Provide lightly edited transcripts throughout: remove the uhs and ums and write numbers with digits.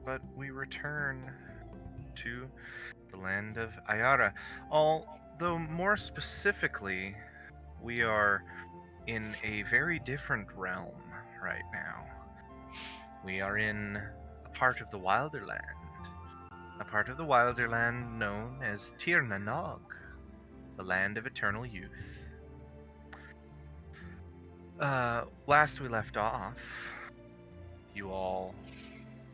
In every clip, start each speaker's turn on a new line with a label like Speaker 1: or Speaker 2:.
Speaker 1: but we return to the land of Ayara. Although more specifically, we are in a very different realm right now. We are in a part of the Wilderland. A part of the Wilderland known as Tir na Nog, the land of eternal youth. Last we left off, you all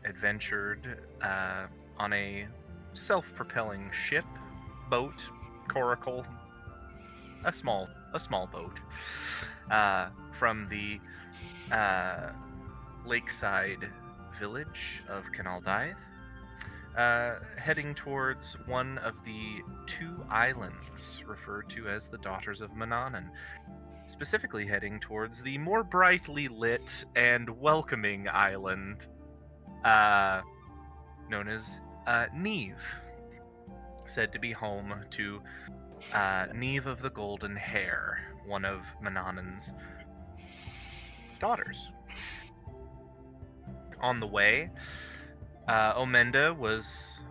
Speaker 1: adventured on a self-propelling ship, boat, coracle, a small boat, from the lakeside village of Canaldaith, heading towards one of the two islands referred to as the Daughters of Manannan, specifically heading towards the more brightly lit and welcoming island known as Neve, said to be home to Neve of the Golden Hair, one of Manannan's daughters. On the way, Omenda was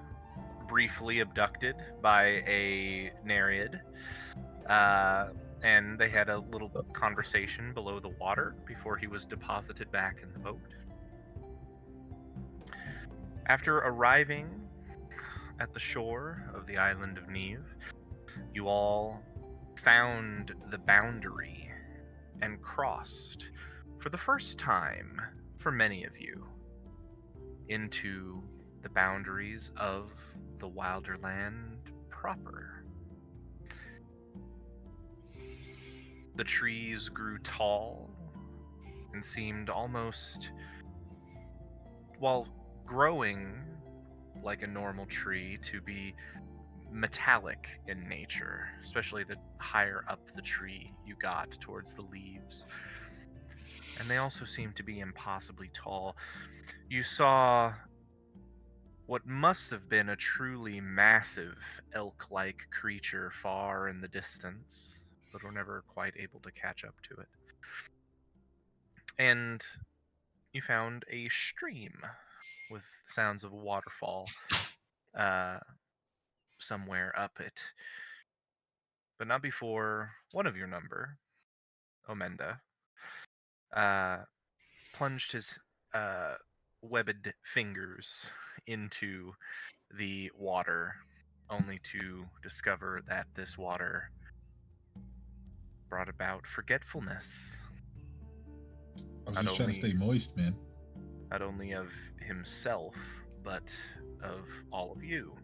Speaker 1: briefly abducted by a Nereid, and they had a little conversation below the water before he was deposited back in the boat. After arriving at the shore of the island of Neve, you all found the boundary and crossed, for the first time for many of you, into the boundaries of the Wilderland proper. The trees grew tall and seemed almost, while growing like a normal tree, to be metallic in nature, especially the higher up the tree you got towards the leaves. And they also seemed to be impossibly tall. You saw what must have been a truly massive elk-like creature far in the distance, but were never quite able to catch up to it. And you found a stream with sounds of a waterfall somewhere up it. But not before one of your number, Omenda, plunged his webbed fingers into the water, only to discover that this water brought about forgetfulness.
Speaker 2: I was just trying to stay moist, man.
Speaker 1: Not only of himself, but of all of you.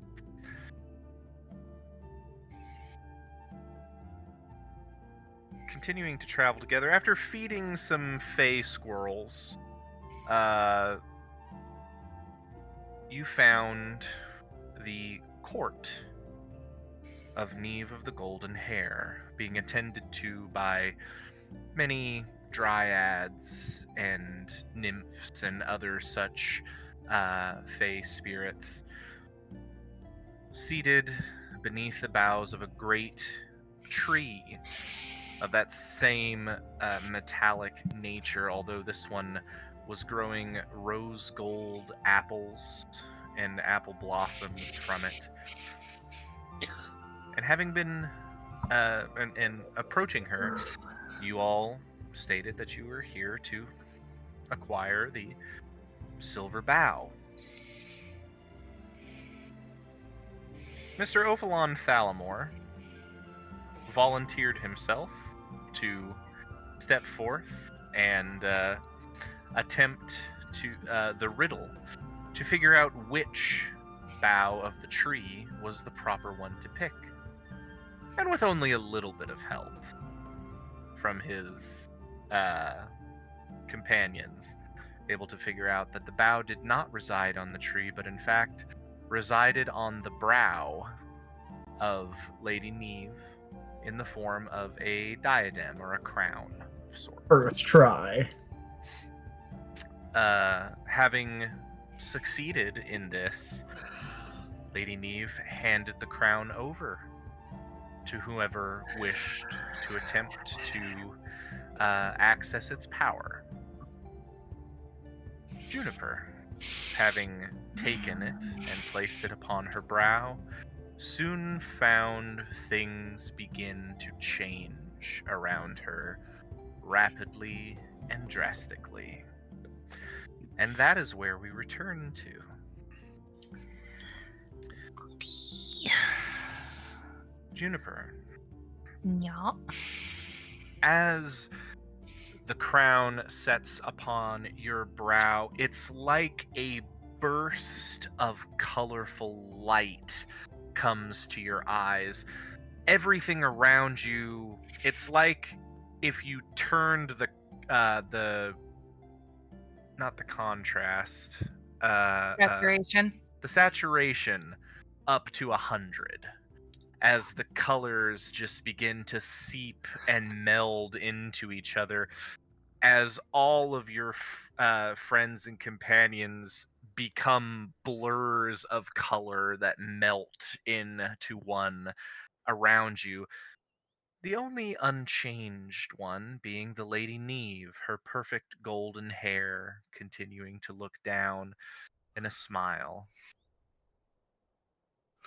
Speaker 1: Continuing to travel together, after feeding some fey squirrels, you found the court of Neve of the Golden Hair being attended to by many dryads and nymphs and other such fey spirits, seated beneath the boughs of a great tree of that same metallic nature, although this one was growing rose gold apples and apple blossoms from it. And having been and approaching her, you all stated that you were here to acquire the silver bough. Mr. Ophalon Thalamore volunteered himself to step forth and attempt to the riddle to figure out which bough of the tree was the proper one to pick. And with only a little bit of help from his companions, able to figure out that the bough did not reside on the tree, but in fact resided on the brow of Lady Neve in the form of a diadem or a crown of sorts.
Speaker 3: First try.
Speaker 1: Having succeeded in this, Lady Neve handed the crown over to whoever wished to attempt to access its power. Juniper, having taken it and placed it upon her brow, soon found things begin to change around her rapidly and drastically. And that is where we return to. Juniper.
Speaker 3: Yeah.
Speaker 1: As the crown sets upon your brow, it's like a burst of colorful light comes to your eyes. Everything around you, it's like if you turned the not the contrast,
Speaker 3: Saturation.
Speaker 1: the saturation up to 100 as the colors just begin to seep and meld into each other, as all of your friends and companions become blurs of color that melt into one around you. The only unchanged one being the Lady Neve, her perfect golden hair continuing to look down in a smile.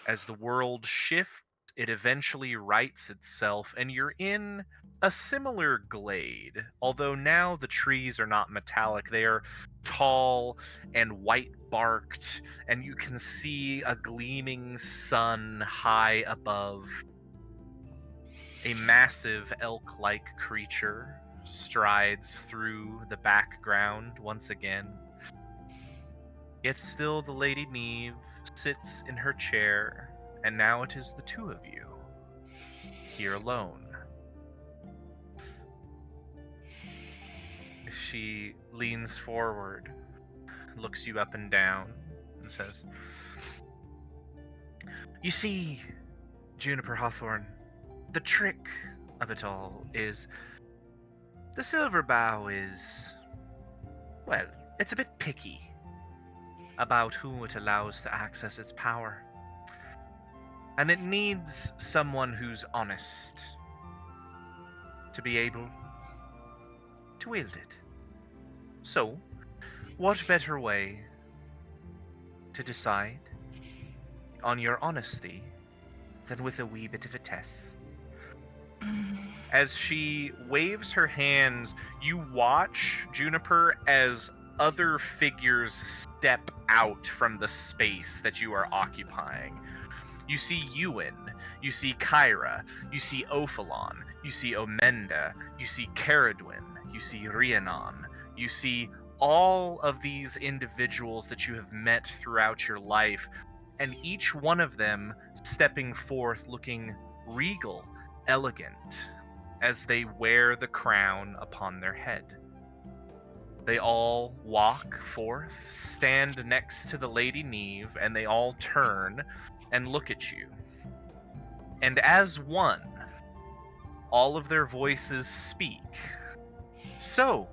Speaker 1: As the world shifts, it eventually rights itself, and you're in a similar glade, although now the trees are not metallic. They are tall and white barked, and you can see a gleaming sun high above. A massive elk like creature strides through the background once again. Yet still the Lady Neve sits in her chair, and now it is the two of you, here alone. She leans forward, looks you up and down, and says, "You see, Juniper Hawthorne, the trick of it all is the Silver Bow is, well, it's a bit picky about who it allows to access its power. And it needs someone who's honest to be able to wield it. So, what better way to decide on your honesty than with a wee bit of a test?" As she waves her hands, you watch, Juniper, as other figures step out from the space that you are occupying. You see Ewan, you see Kyra, you see Ophalon, you see Omenda, you see Caradwin, you see Rhiannon, you see all of these individuals that you have met throughout your life, and each one of them stepping forth looking regal, elegant, as they wear the crown upon their head. They all walk forth, stand next to the Lady Neve, and they all turn and look at you. And as one, all of their voices speak. "So,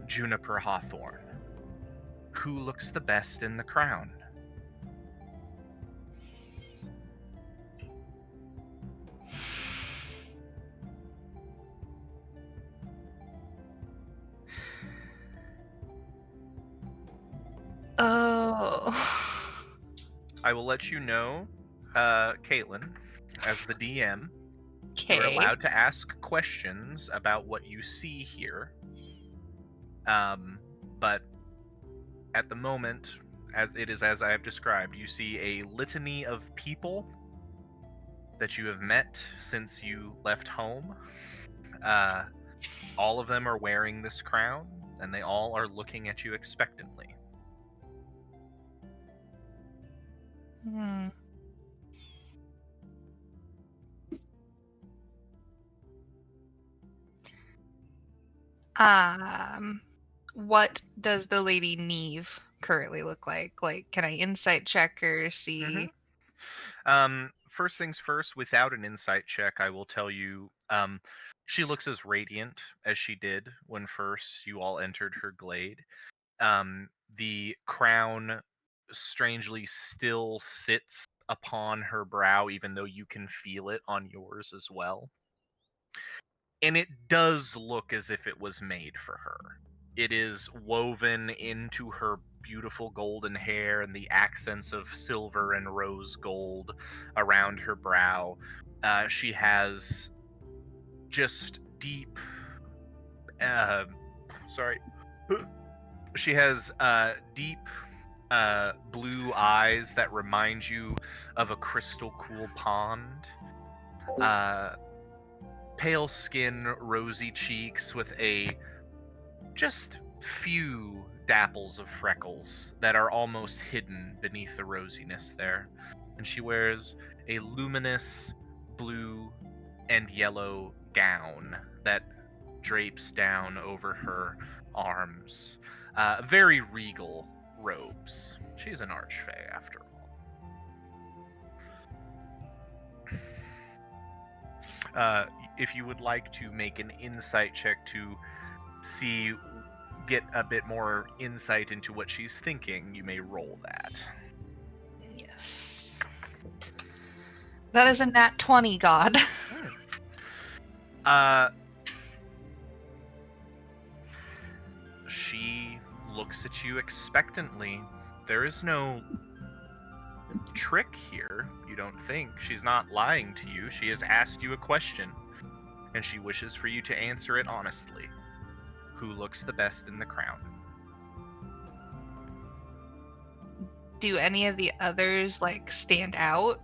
Speaker 1: Juniper Hawthorne, who looks the best in the crown?"
Speaker 3: Oh.
Speaker 1: I will let you know, Caitlin, as the DM, you're
Speaker 3: Okay.
Speaker 1: allowed to ask questions about what you see here. But at the moment, as I have described, you see a litany of people that you have met since you left home. All of them are wearing this crown, and they all are looking at you expectantly.
Speaker 3: Hmm. What does the Lady Neve currently look like? Like, can I insight check her, see?
Speaker 1: First things first, without an insight check, I will tell you, she looks as radiant as she did when first you all entered her glade. The crown strangely still sits upon her brow, even though you can feel it on yours as well. And it does look as if it was made for her. It is woven into her beautiful golden hair and the accents of silver and rose gold around her brow. She has just deep, sorry. She has deep blue eyes that remind you of a crystal cool pond. Pale skin, rosy cheeks with a just few dapples of freckles that are almost hidden beneath the rosiness there. And she wears a luminous blue and yellow gown that drapes down over her arms. Very regal robes. She's an archfey, after all. If you would like to make an insight check to get a bit more insight into what she's thinking, you may roll that.
Speaker 3: Yes. That is a nat 20, God.
Speaker 1: She looks at you expectantly. There is no trick here, you don't think. She's not lying to you. She has asked you a question, and she wishes for you to answer it honestly. Who looks the best in the crown?
Speaker 3: Do any of the others, stand out?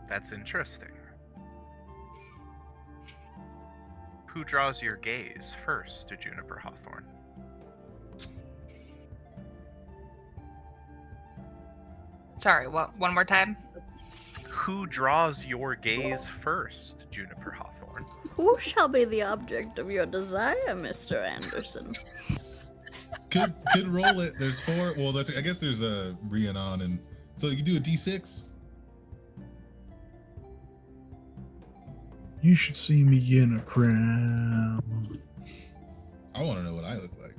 Speaker 1: That's interesting. Who draws your gaze first, Juniper Hawthorne?
Speaker 3: Sorry, what? One more time?
Speaker 1: Who draws your gaze first, Juniper Hawthorne?
Speaker 4: Who shall be the object of your desire, Mr. Anderson?
Speaker 2: Could roll it. There's 4. Well, I guess there's a Rhiannon, and so you can do a D6.
Speaker 5: You should see me in a crown.
Speaker 2: I want to know what I look like.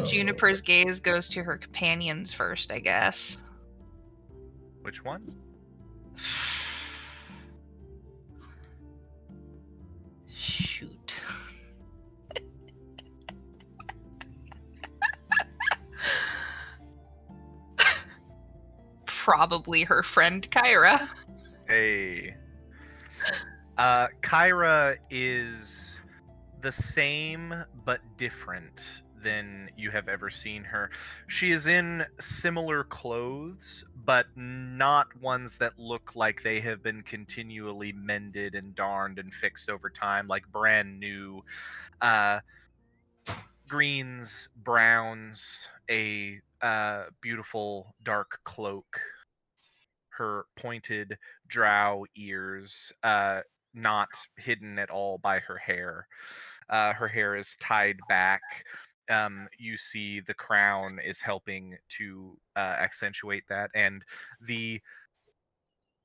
Speaker 3: Juniper's gaze goes to her companions first, I guess.
Speaker 1: Which one?
Speaker 3: Shoot. Probably her friend Kyra.
Speaker 1: Hey. Kyra is the same but different than you have ever seen her. She is in similar clothes, but not ones that look like they have been continually mended and darned and fixed over time, like brand new. Greens, browns, a beautiful dark cloak, her pointed drow ears, not hidden at all by her hair. Her hair is tied back. You see the crown is helping to accentuate that, and the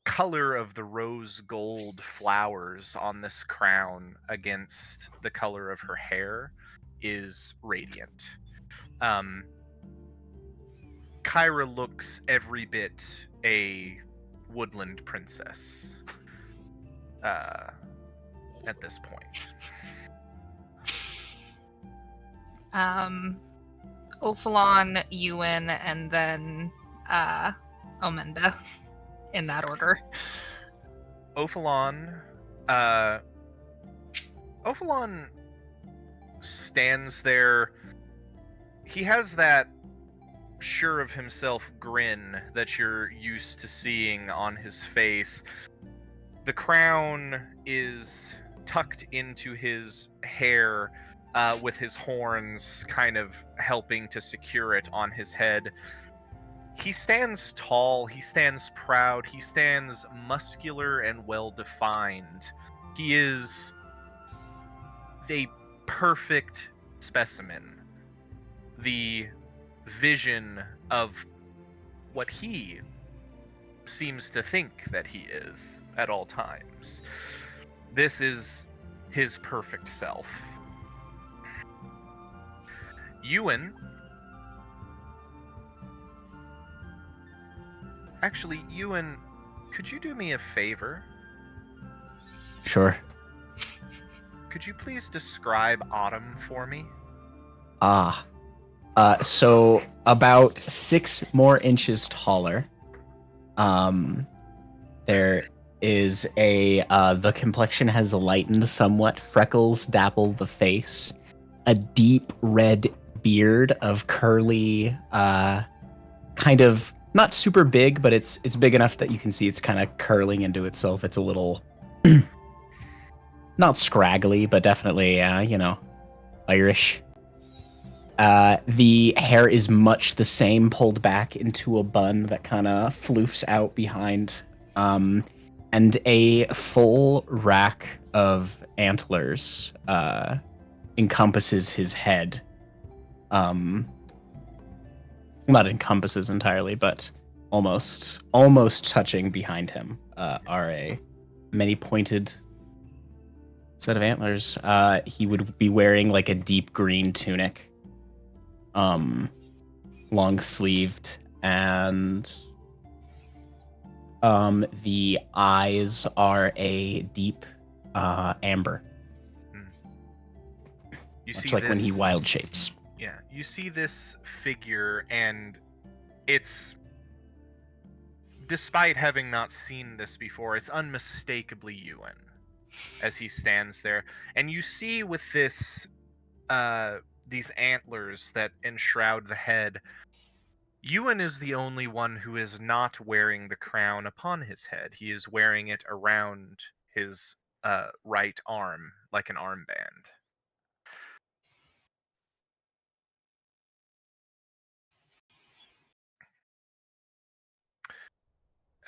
Speaker 1: color of the rose gold flowers on this crown against the color of her hair is radiant. Kyra looks every bit a woodland princess at this point.
Speaker 3: Ophalon, Ewan, and then Omenda, in that order.
Speaker 1: Ophalon stands there. He has that sure of himself grin that you're used to seeing on his face. The crown is tucked into his hair, with his horns kind of helping to secure it on his head. He stands tall, he stands proud, he stands muscular and well-defined. He is a perfect specimen. The vision of what he seems to think that he is at all times. This is his perfect self. Ewan. Actually, Ewan, could you do me a favor?
Speaker 6: Sure.
Speaker 1: Could you please describe Autumn for me?
Speaker 6: So about 6 more inches taller. There is the complexion has lightened somewhat. Freckles dapple the face. A deep red beard of curly, kind of not super big, but it's big enough that you can see it's kind of curling into itself. It's a little not scraggly, but definitely, Irish. The hair is much the same, pulled back into a bun that kind of floofs out behind, and a full rack of antlers encompasses his head. Not encompasses entirely, but almost touching behind him are a many pointed set of antlers. He would be wearing like a deep green tunic, long sleeved, and the eyes are a deep amber.
Speaker 1: You
Speaker 6: Much
Speaker 1: see
Speaker 6: like when he
Speaker 1: this-
Speaker 6: wild shapes.
Speaker 1: Yeah, you see this figure, and it's, despite having not seen this before, it's unmistakably Ewan as he stands there. And you see with this, these antlers that enshroud the head, Ewan is the only one who is not wearing the crown upon his head. He is wearing it around his right arm, like an armband.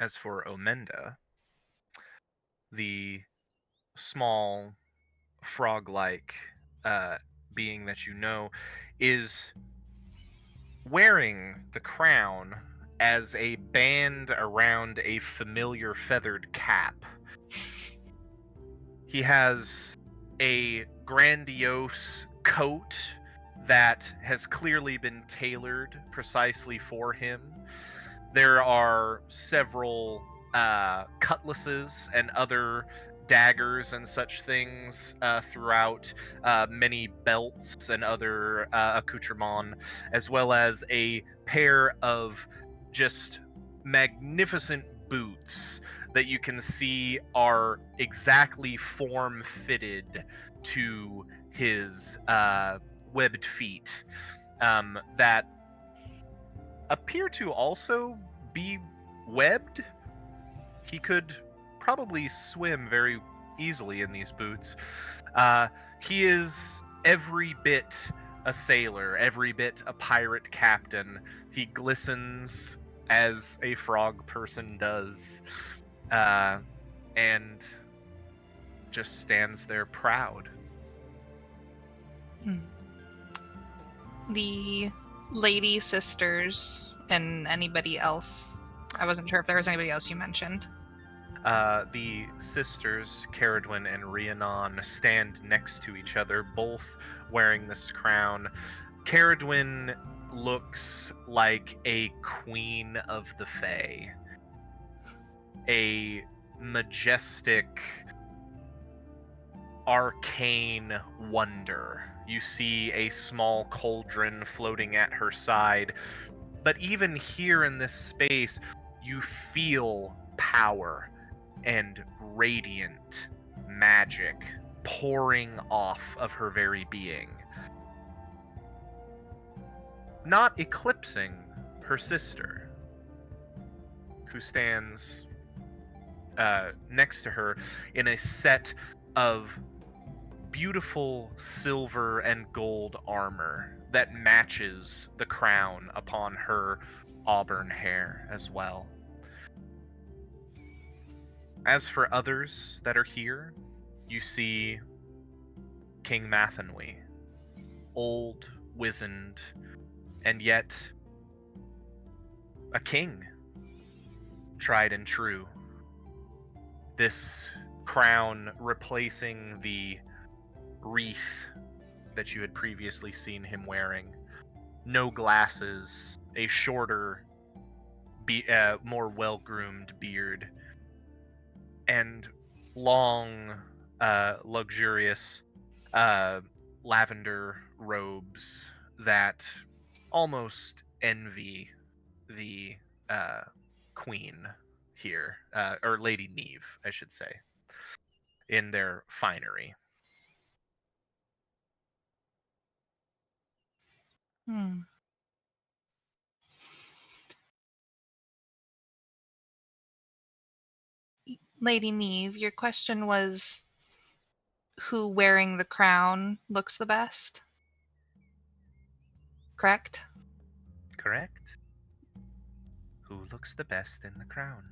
Speaker 1: As for Omenda, the small frog-like being that you know is wearing the crown as a band around a familiar feathered cap. He has a grandiose coat that has clearly been tailored precisely for him. There are several cutlasses and other daggers and such things throughout, many belts and other accoutrements, as well as a pair of just magnificent boots that you can see are exactly form-fitted to his webbed feet, that appear to also be webbed. He could probably swim very easily in these boots. He is every bit a sailor, every bit a pirate captain. He glistens as a frog person does, and just stands there proud.
Speaker 3: The lady sisters and anybody else. I wasn't sure if there was anybody else you mentioned.
Speaker 1: The sisters, Caradwyn and Rhiannon, stand next to each other, both wearing this crown. Caradwyn looks like a queen of the Fae. A majestic, arcane wonder. You see a small cauldron floating at her side. But even here in this space, you feel power and radiant magic pouring off of her very being. Not eclipsing her sister, who stands next to her in a set of beautiful silver and gold armor that matches the crown upon her auburn hair as well. As for others that are here, you see King Mathenwy, old, wizened, and yet a king, tried and true. This crown replacing the wreath that you had previously seen him wearing. No glasses, a shorter, more well-groomed beard, and long, luxurious lavender robes that almost envy the queen here, or Lady Neve, I should say, in their finery.
Speaker 3: Hmm. Lady Neve, your question was who wearing the crown looks the best? Correct?
Speaker 1: Correct? Who looks the best in the crown?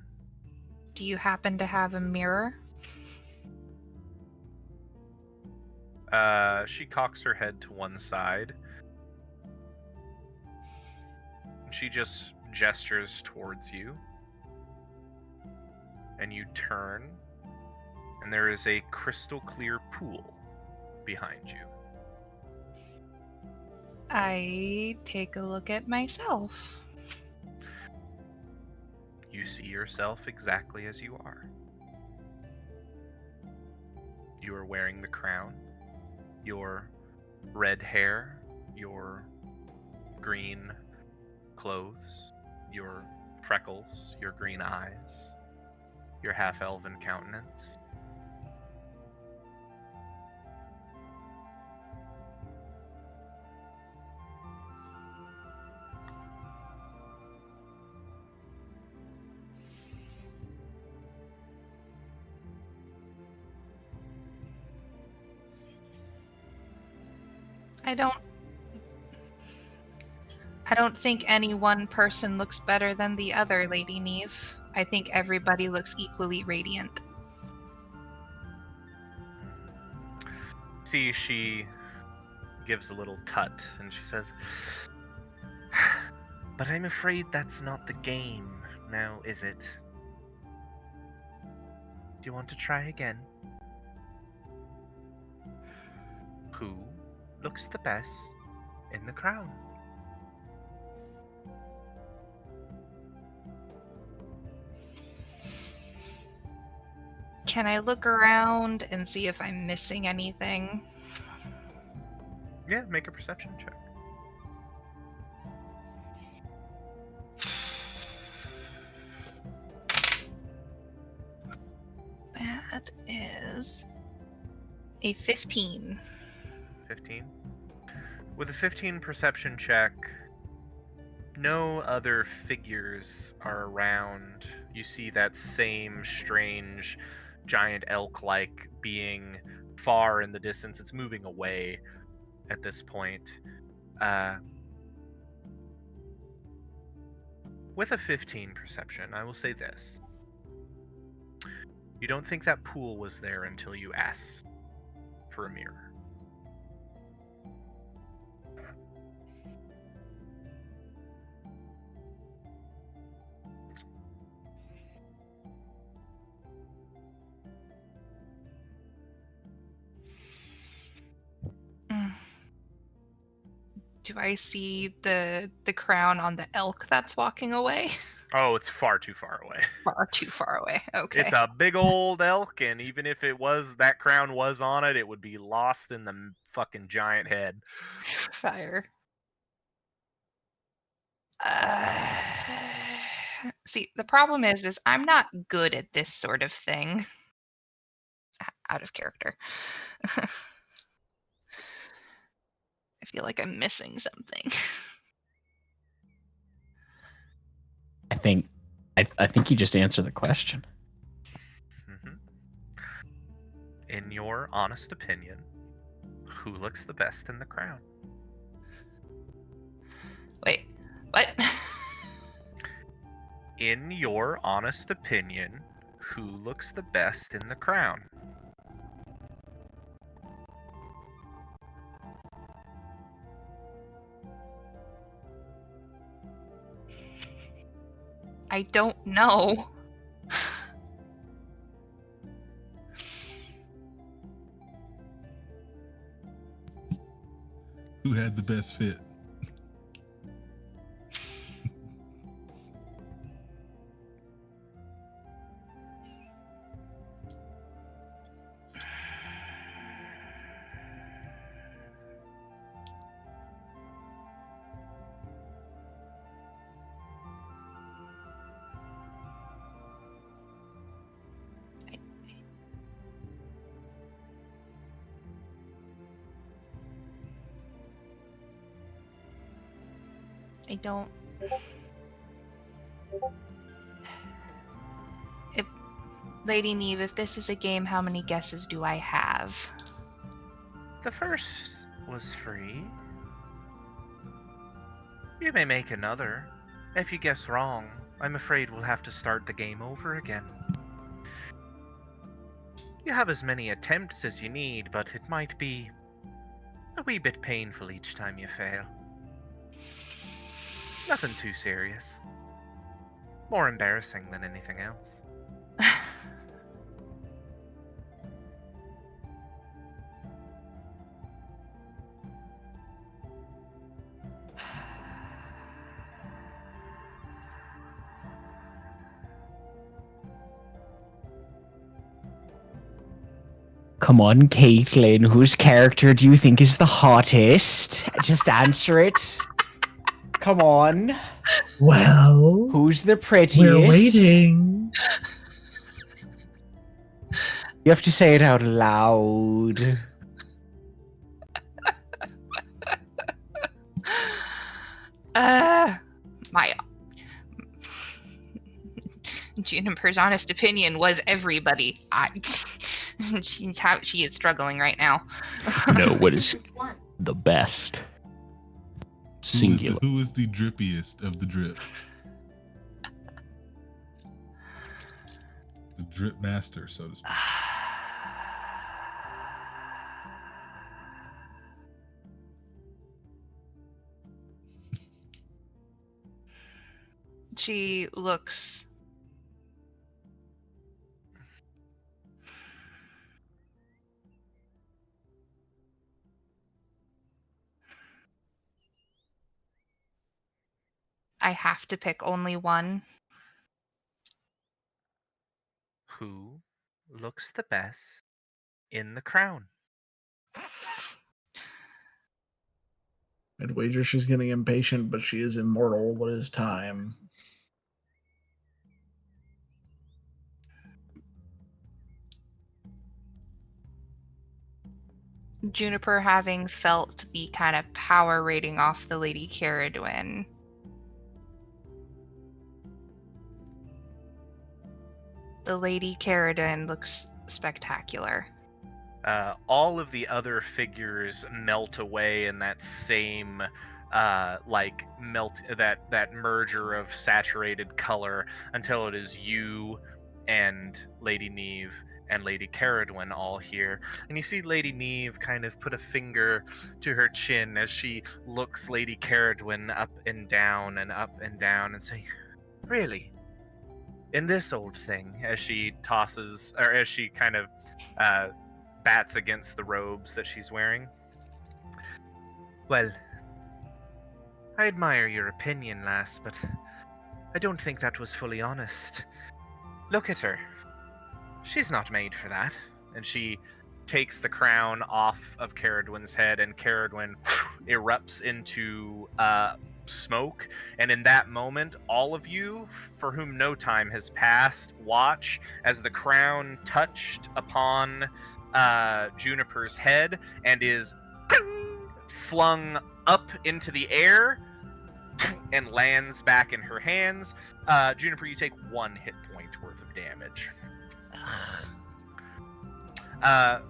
Speaker 3: Do you happen to have a mirror?
Speaker 1: She cocks her head to one side. She just gestures towards you. And you turn, and there is a crystal clear pool behind you.
Speaker 3: I take a look at myself.
Speaker 1: You see yourself exactly as you are. You are wearing the crown, your red hair, your green clothes, your freckles, your green eyes, your half-elven countenance.
Speaker 3: I don't think any one person looks better than the other, Lady Neve. I think everybody looks equally radiant.
Speaker 1: See, she gives a little tut and she says, "But I'm afraid that's not the game, now is it? Do you want to try again? Who looks the best in the crown?"
Speaker 3: Can I look around and see if I'm missing anything?
Speaker 1: Yeah, make a perception check.
Speaker 3: That is a 15.
Speaker 1: 15. With a 15 perception check, no other figures are around. You see that same strange giant elk-like being far in the distance. It's moving away at this point. With a 15 perception, I will say this. You don't think that pool was there until you asked for a mirror.
Speaker 3: Mm. Do I see the crown on the elk that's walking away?
Speaker 1: Oh, it's far too far away.
Speaker 3: Far too far away. Okay.
Speaker 1: It's a big old elk, and even if it was, that crown was on it, it would be lost in the fucking giant head.
Speaker 3: Fire. See, the problem is I'm not good at this sort of thing. Out of character. I feel like I'm missing something.
Speaker 6: I think you just answered the question.
Speaker 1: Mhm. In your honest opinion, who looks the best in the crown?
Speaker 3: Wait, what?
Speaker 1: In your honest opinion, who looks the best in the crown?
Speaker 3: I don't know.
Speaker 2: Who had the best fit?
Speaker 3: I don't. If Lady Neve, if this is a game, how many guesses do I have?
Speaker 1: The first was free. You may make another. If you guess wrong, I'm afraid we'll have to start the game over again. You have as many attempts as you need, but it might be a wee bit painful each time you fail. Nothing too serious. More embarrassing than anything else.
Speaker 6: Come on, Caitlin. Whose character do you think is the hottest? Just answer it. Come on.
Speaker 5: Well,
Speaker 6: Who's the prettiest?
Speaker 5: we're waiting.
Speaker 6: You have to say it out loud.
Speaker 3: My Juniper's honest opinion was everybody. She is struggling right now.
Speaker 6: No, what is the best? Singular.
Speaker 2: Who is the drippiest of the drip? The drip master, so to speak.
Speaker 3: She looks. I have to pick only one.
Speaker 1: Who looks the best in the crown?
Speaker 5: I'd wager she's getting impatient, but she is immortal. What is time?
Speaker 3: Juniper, having felt the kind of power rating off the Lady Caradwin, the Lady Caradwin looks spectacular.
Speaker 1: All of the other figures melt away in that same that merger of saturated color until it is you and Lady Neve and Lady Caradwin all here. And you see Lady Neve kind of put a finger to her chin as she looks Lady Caradwin up and down and say, "Really? In this old thing?" As she tosses, or as she kind of bats against the robes that she's wearing. "Well, I admire your opinion, lass, but I don't think that was fully honest. Look at her. She's not made for that." And she takes the crown off of Caradwin's head, and Caradwin erupts into smoke. And in that moment, all of you, for whom no time has passed, watch as the crown touched upon Juniper's head and is flung up into the air and lands back in her hands. Juniper, you take 1 hit point worth of damage.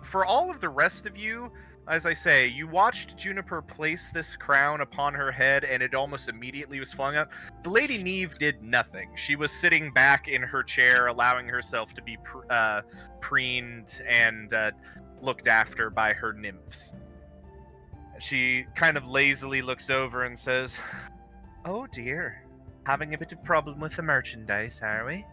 Speaker 1: For all of the rest of you, as I say, you watched Juniper place this crown upon her head, and it almost immediately was flung up. The Lady Neve did nothing. She was sitting back in her chair, allowing herself to be preened and looked after by her nymphs. She kind of lazily looks over and says, "Oh dear, having a bit of problem with the merchandise, are we?"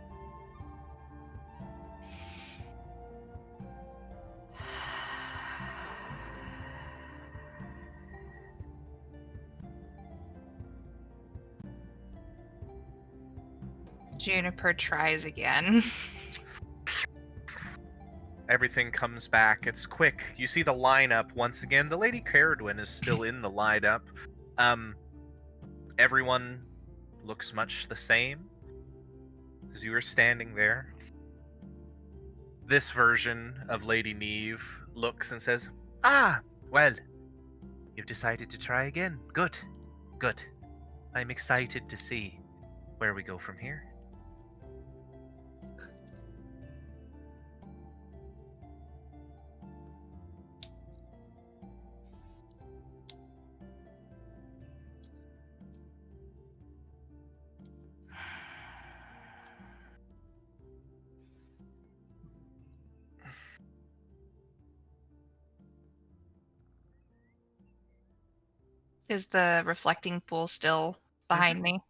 Speaker 3: Juniper tries again.
Speaker 1: Everything comes back. It's quick. You see the lineup once again. The Lady Caradwin is still in the lineup. Everyone looks much the same as you are standing there. This version of Lady Neve looks and says, "Ah, well, you've decided to try again. Good, good. I'm excited to see where we go from here.
Speaker 3: Is the reflecting pool still behind me?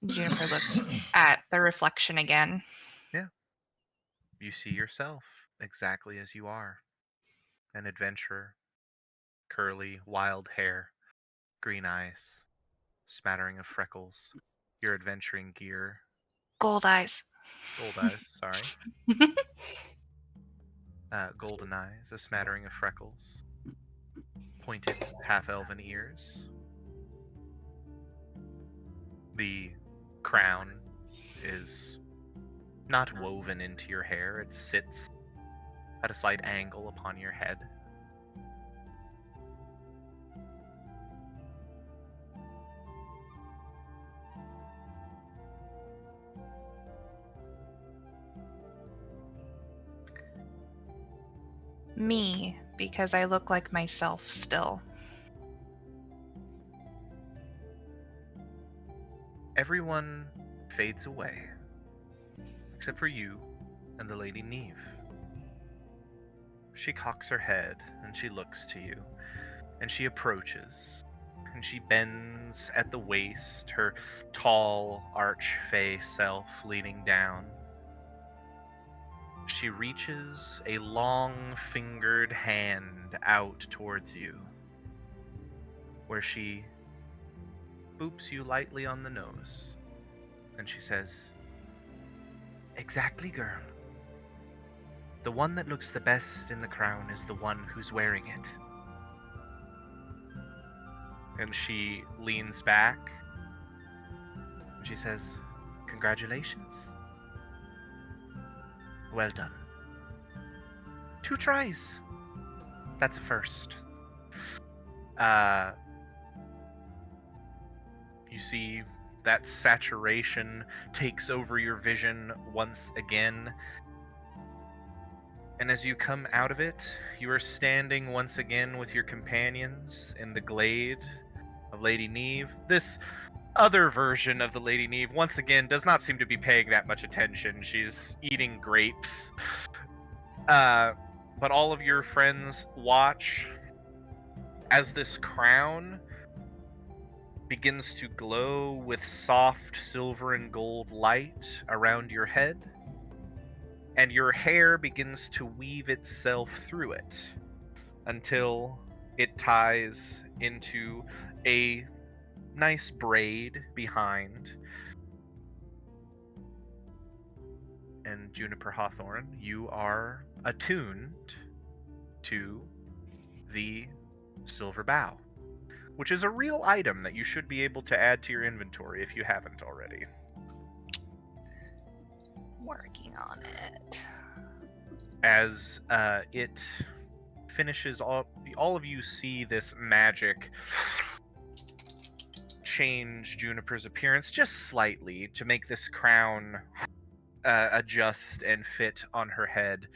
Speaker 3: Juniper looks at the reflection again.
Speaker 1: You see yourself exactly as you are. An adventurer. Curly, wild hair, green eyes, smattering of freckles. Your adventuring gear.
Speaker 3: Gold eyes.
Speaker 1: Gold eyes, sorry. Golden eyes, a smattering of freckles. Pointed, half-elven ears. The crown is not woven into your hair. It sits at a slight angle upon your head.
Speaker 3: Me, because I look like myself still.
Speaker 1: Everyone fades away, except for you and the Lady Neve. She cocks her head and she looks to you, and she approaches, and she bends at the waist, her tall arch-fey self leaning down. She reaches a long-fingered hand out towards you, where she boops you lightly on the nose, and she says, "Exactly, girl. The one that looks the best in the crown is the one who's wearing it." And she leans back, and she says, "Congratulations. Well done. 2 tries. That's a first." You see that saturation takes over your vision once again. And as you come out of it, you are standing once again with your companions in the glade of Lady Neve. This other version of the Lady Neve, once again, does not seem to be paying that much attention. She's eating grapes. But all of your friends watch as this crown begins to glow with soft silver and gold light around your head, and your hair begins to weave itself through it until it ties into a nice braid behind. And Juniper Hawthorne, you are attuned to the Silver Bow, which is a real item that you should be able to add to your inventory if you haven't already.
Speaker 3: Working on it.
Speaker 1: As it finishes, all of you see this magic change Juniper's appearance just slightly to make this crown adjust and fit on her head.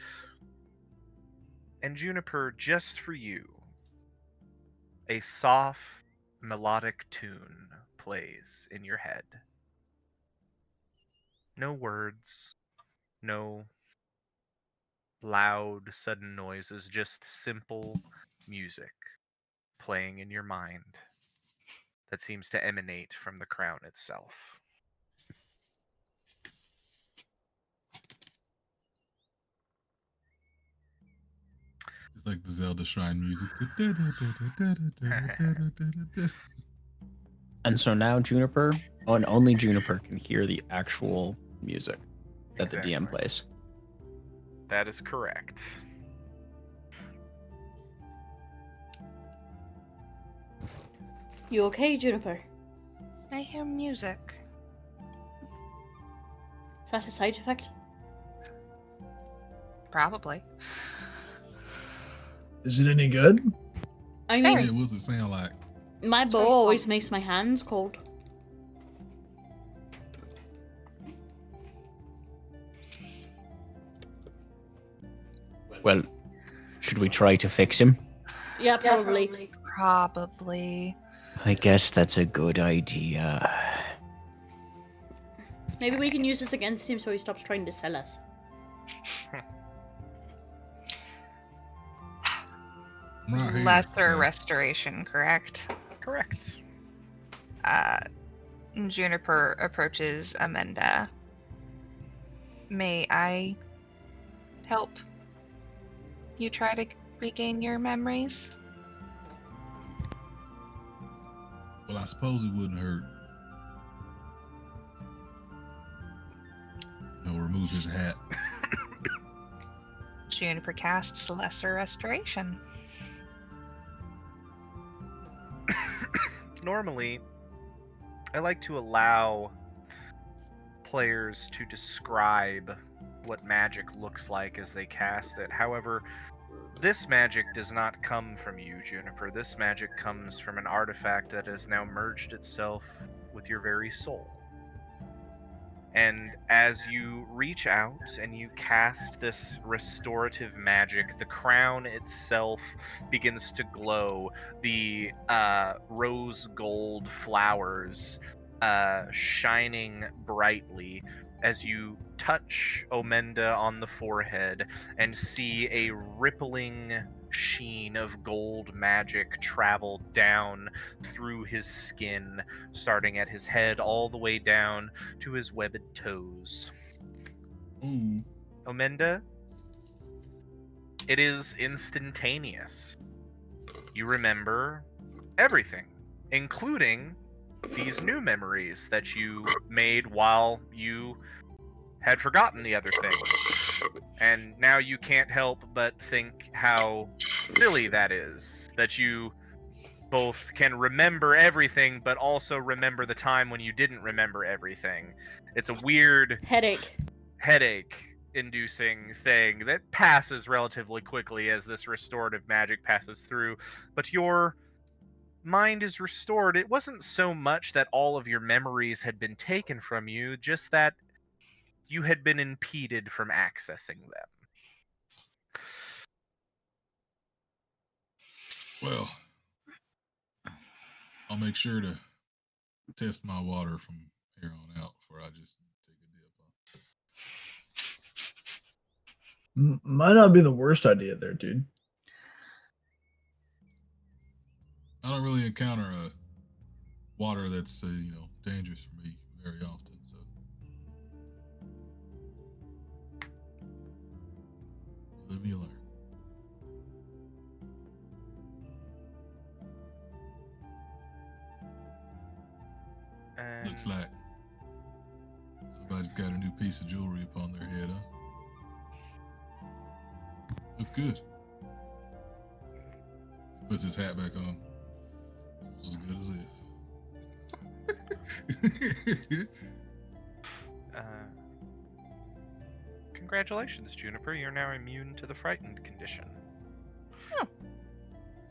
Speaker 1: And Juniper, just for you, a soft, melodic tune plays in your head. No words, no loud, sudden noises, just simple music playing in your mind that seems to emanate from the crown itself.
Speaker 2: It's like the Zelda shrine music.
Speaker 6: And so now Juniper, and only Juniper can hear the actual music that the DM
Speaker 1: Exactly.
Speaker 6: plays.
Speaker 1: That is correct.
Speaker 4: You okay, Juniper?
Speaker 3: I hear music.
Speaker 4: Is that a side effect?
Speaker 3: Probably.
Speaker 5: Is it any good?
Speaker 4: I
Speaker 2: Hey,
Speaker 4: mean,
Speaker 2: what does it sound like?
Speaker 4: My
Speaker 3: It's
Speaker 4: bow
Speaker 3: very
Speaker 4: always
Speaker 3: soft.
Speaker 4: makes my hands cold.
Speaker 6: Well, should we try to fix him?
Speaker 4: Yeah, probably.
Speaker 3: Probably.
Speaker 6: I guess that's a good idea.
Speaker 4: Maybe we can use this against him so he stops trying to sell us.
Speaker 2: I'm right here.
Speaker 3: Lesser
Speaker 2: Yeah.
Speaker 3: restoration, correct?
Speaker 1: Correct.
Speaker 3: Juniper approaches Amanda. May I help you try to regain your memories?
Speaker 2: Well, I suppose it wouldn't hurt. Remove his hat.
Speaker 3: Juniper casts Lesser Restoration.
Speaker 1: Normally, I like to allow players to describe what magic looks like as they cast it. However, this magic does not come from you, Juniper. This magic comes from an artifact that has now merged itself with your very soul. And as you reach out and you cast this restorative magic, the crown itself begins to glow. The rose gold flowers shining brightly as you touch Omenda on the forehead and see a rippling sheen of gold magic travel down through his skin, starting at his head all the way down to his webbed toes.
Speaker 2: Ooh.
Speaker 1: Omenda, it is instantaneous. You remember everything, including these new memories that you made while you had forgotten the other things. And now you can't help but think how silly that is, that you both can remember everything, but also remember the time when you didn't remember everything. It's a weird headache-inducing thing that passes relatively quickly as this restorative magic passes through, but your mind is restored. It wasn't so much that all of your memories had been taken from you, just that you had been impeded from accessing them.
Speaker 2: Well, I'll make sure to test my water from here on out before I just take a dip.
Speaker 5: Might not be the worst idea there, dude.
Speaker 2: I don't really encounter water that's dangerous for me very often, so leave me alone. Looks like somebody's got a new piece of jewelry upon their head, huh? Looks good. Puts his hat back on. Almost as good as this.
Speaker 1: Congratulations, Juniper. You're now immune to the frightened condition.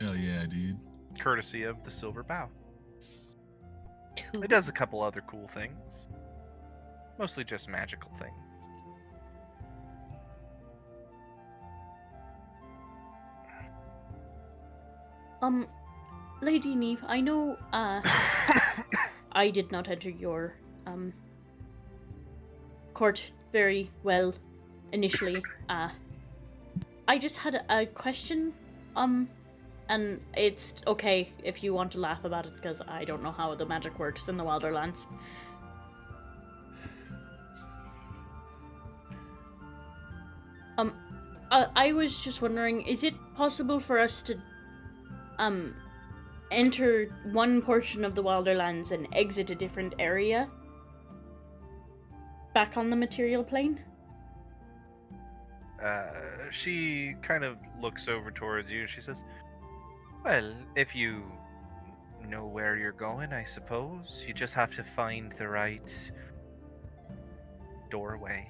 Speaker 2: Hell yeah, dude.
Speaker 1: Courtesy of the Silver Bow.
Speaker 3: Cool.
Speaker 1: It does a couple other cool things. Mostly just magical things.
Speaker 4: Lady Neve, I know, I did not enter your, court very well initially. I just had a question, and it's okay if you want to laugh about it, because I don't know how the magic works in the Wilderlands. I was just wondering, is it possible for us to, enter one portion of the Wilderlands and exit a different area? Back on the material plane?
Speaker 1: She kind of looks over towards you and she says, well, if you know where you're going, I suppose. You just have to find the right doorway.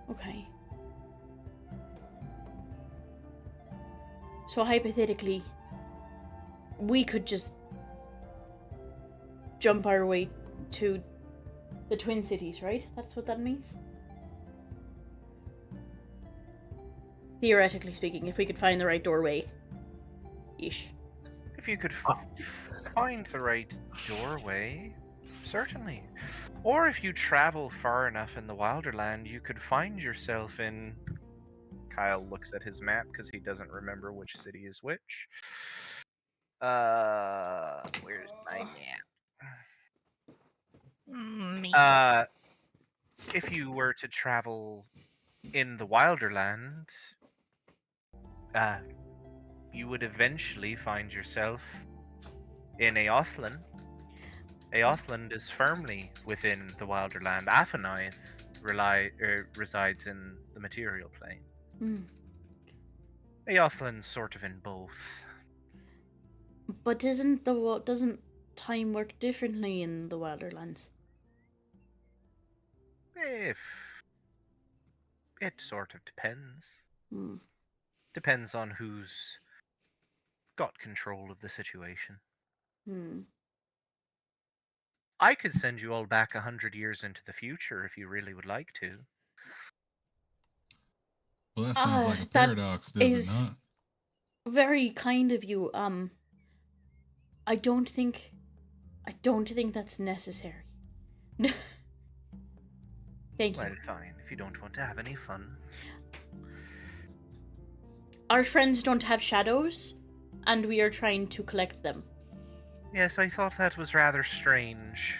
Speaker 4: Okay. So hypothetically, we could just jump our way to the Twin Cities, right? That's what that means? Theoretically speaking, if we could find the right doorway. Ish.
Speaker 1: If you could find the right doorway, certainly. Or if you travel far enough in the Wilderland, you could find yourself in... Kyle looks at his map because he doesn't remember which city is which. Where's my map?
Speaker 3: Me.
Speaker 1: If you were to travel in the Wilderland, you would eventually find yourself in Aothlan. Aothland is firmly within the Wilderland. Aphanaith resides in the material plane. Aothland's sort of in both.
Speaker 4: But doesn't time work differently in the Wilderlands?
Speaker 1: If it sort of depends.
Speaker 4: Hmm.
Speaker 1: Depends on who's got control of the situation. I could send you all back 100 years into the future if you really would like to.
Speaker 2: Well, that sounds like a
Speaker 4: that
Speaker 2: paradox, does
Speaker 4: is
Speaker 2: it not?
Speaker 4: very kind of you. I don't think that's necessary. Thank you.
Speaker 1: Well, fine, if you don't want to have any fun.
Speaker 4: Our friends don't have shadows, and we are trying to collect them.
Speaker 1: Yes, I thought that was rather strange.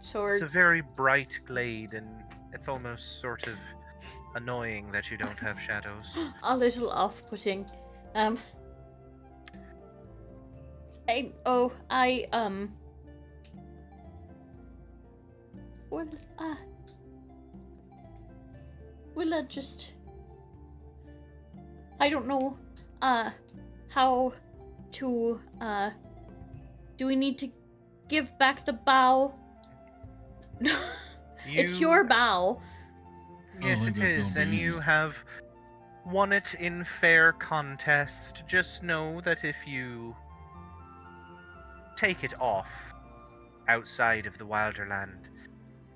Speaker 4: So
Speaker 1: It's a very bright glade, and it's almost sort of annoying that you don't have shadows.
Speaker 4: a little off-putting. We'll just... I don't know, how to, do we need to give back the bow? It's your bow.
Speaker 1: Yes,
Speaker 2: think
Speaker 1: it
Speaker 2: that's
Speaker 1: is,
Speaker 2: gonna be
Speaker 1: and you
Speaker 2: easy.
Speaker 1: have won it in fair contest. Just know that if you take it off outside of the Wilderland,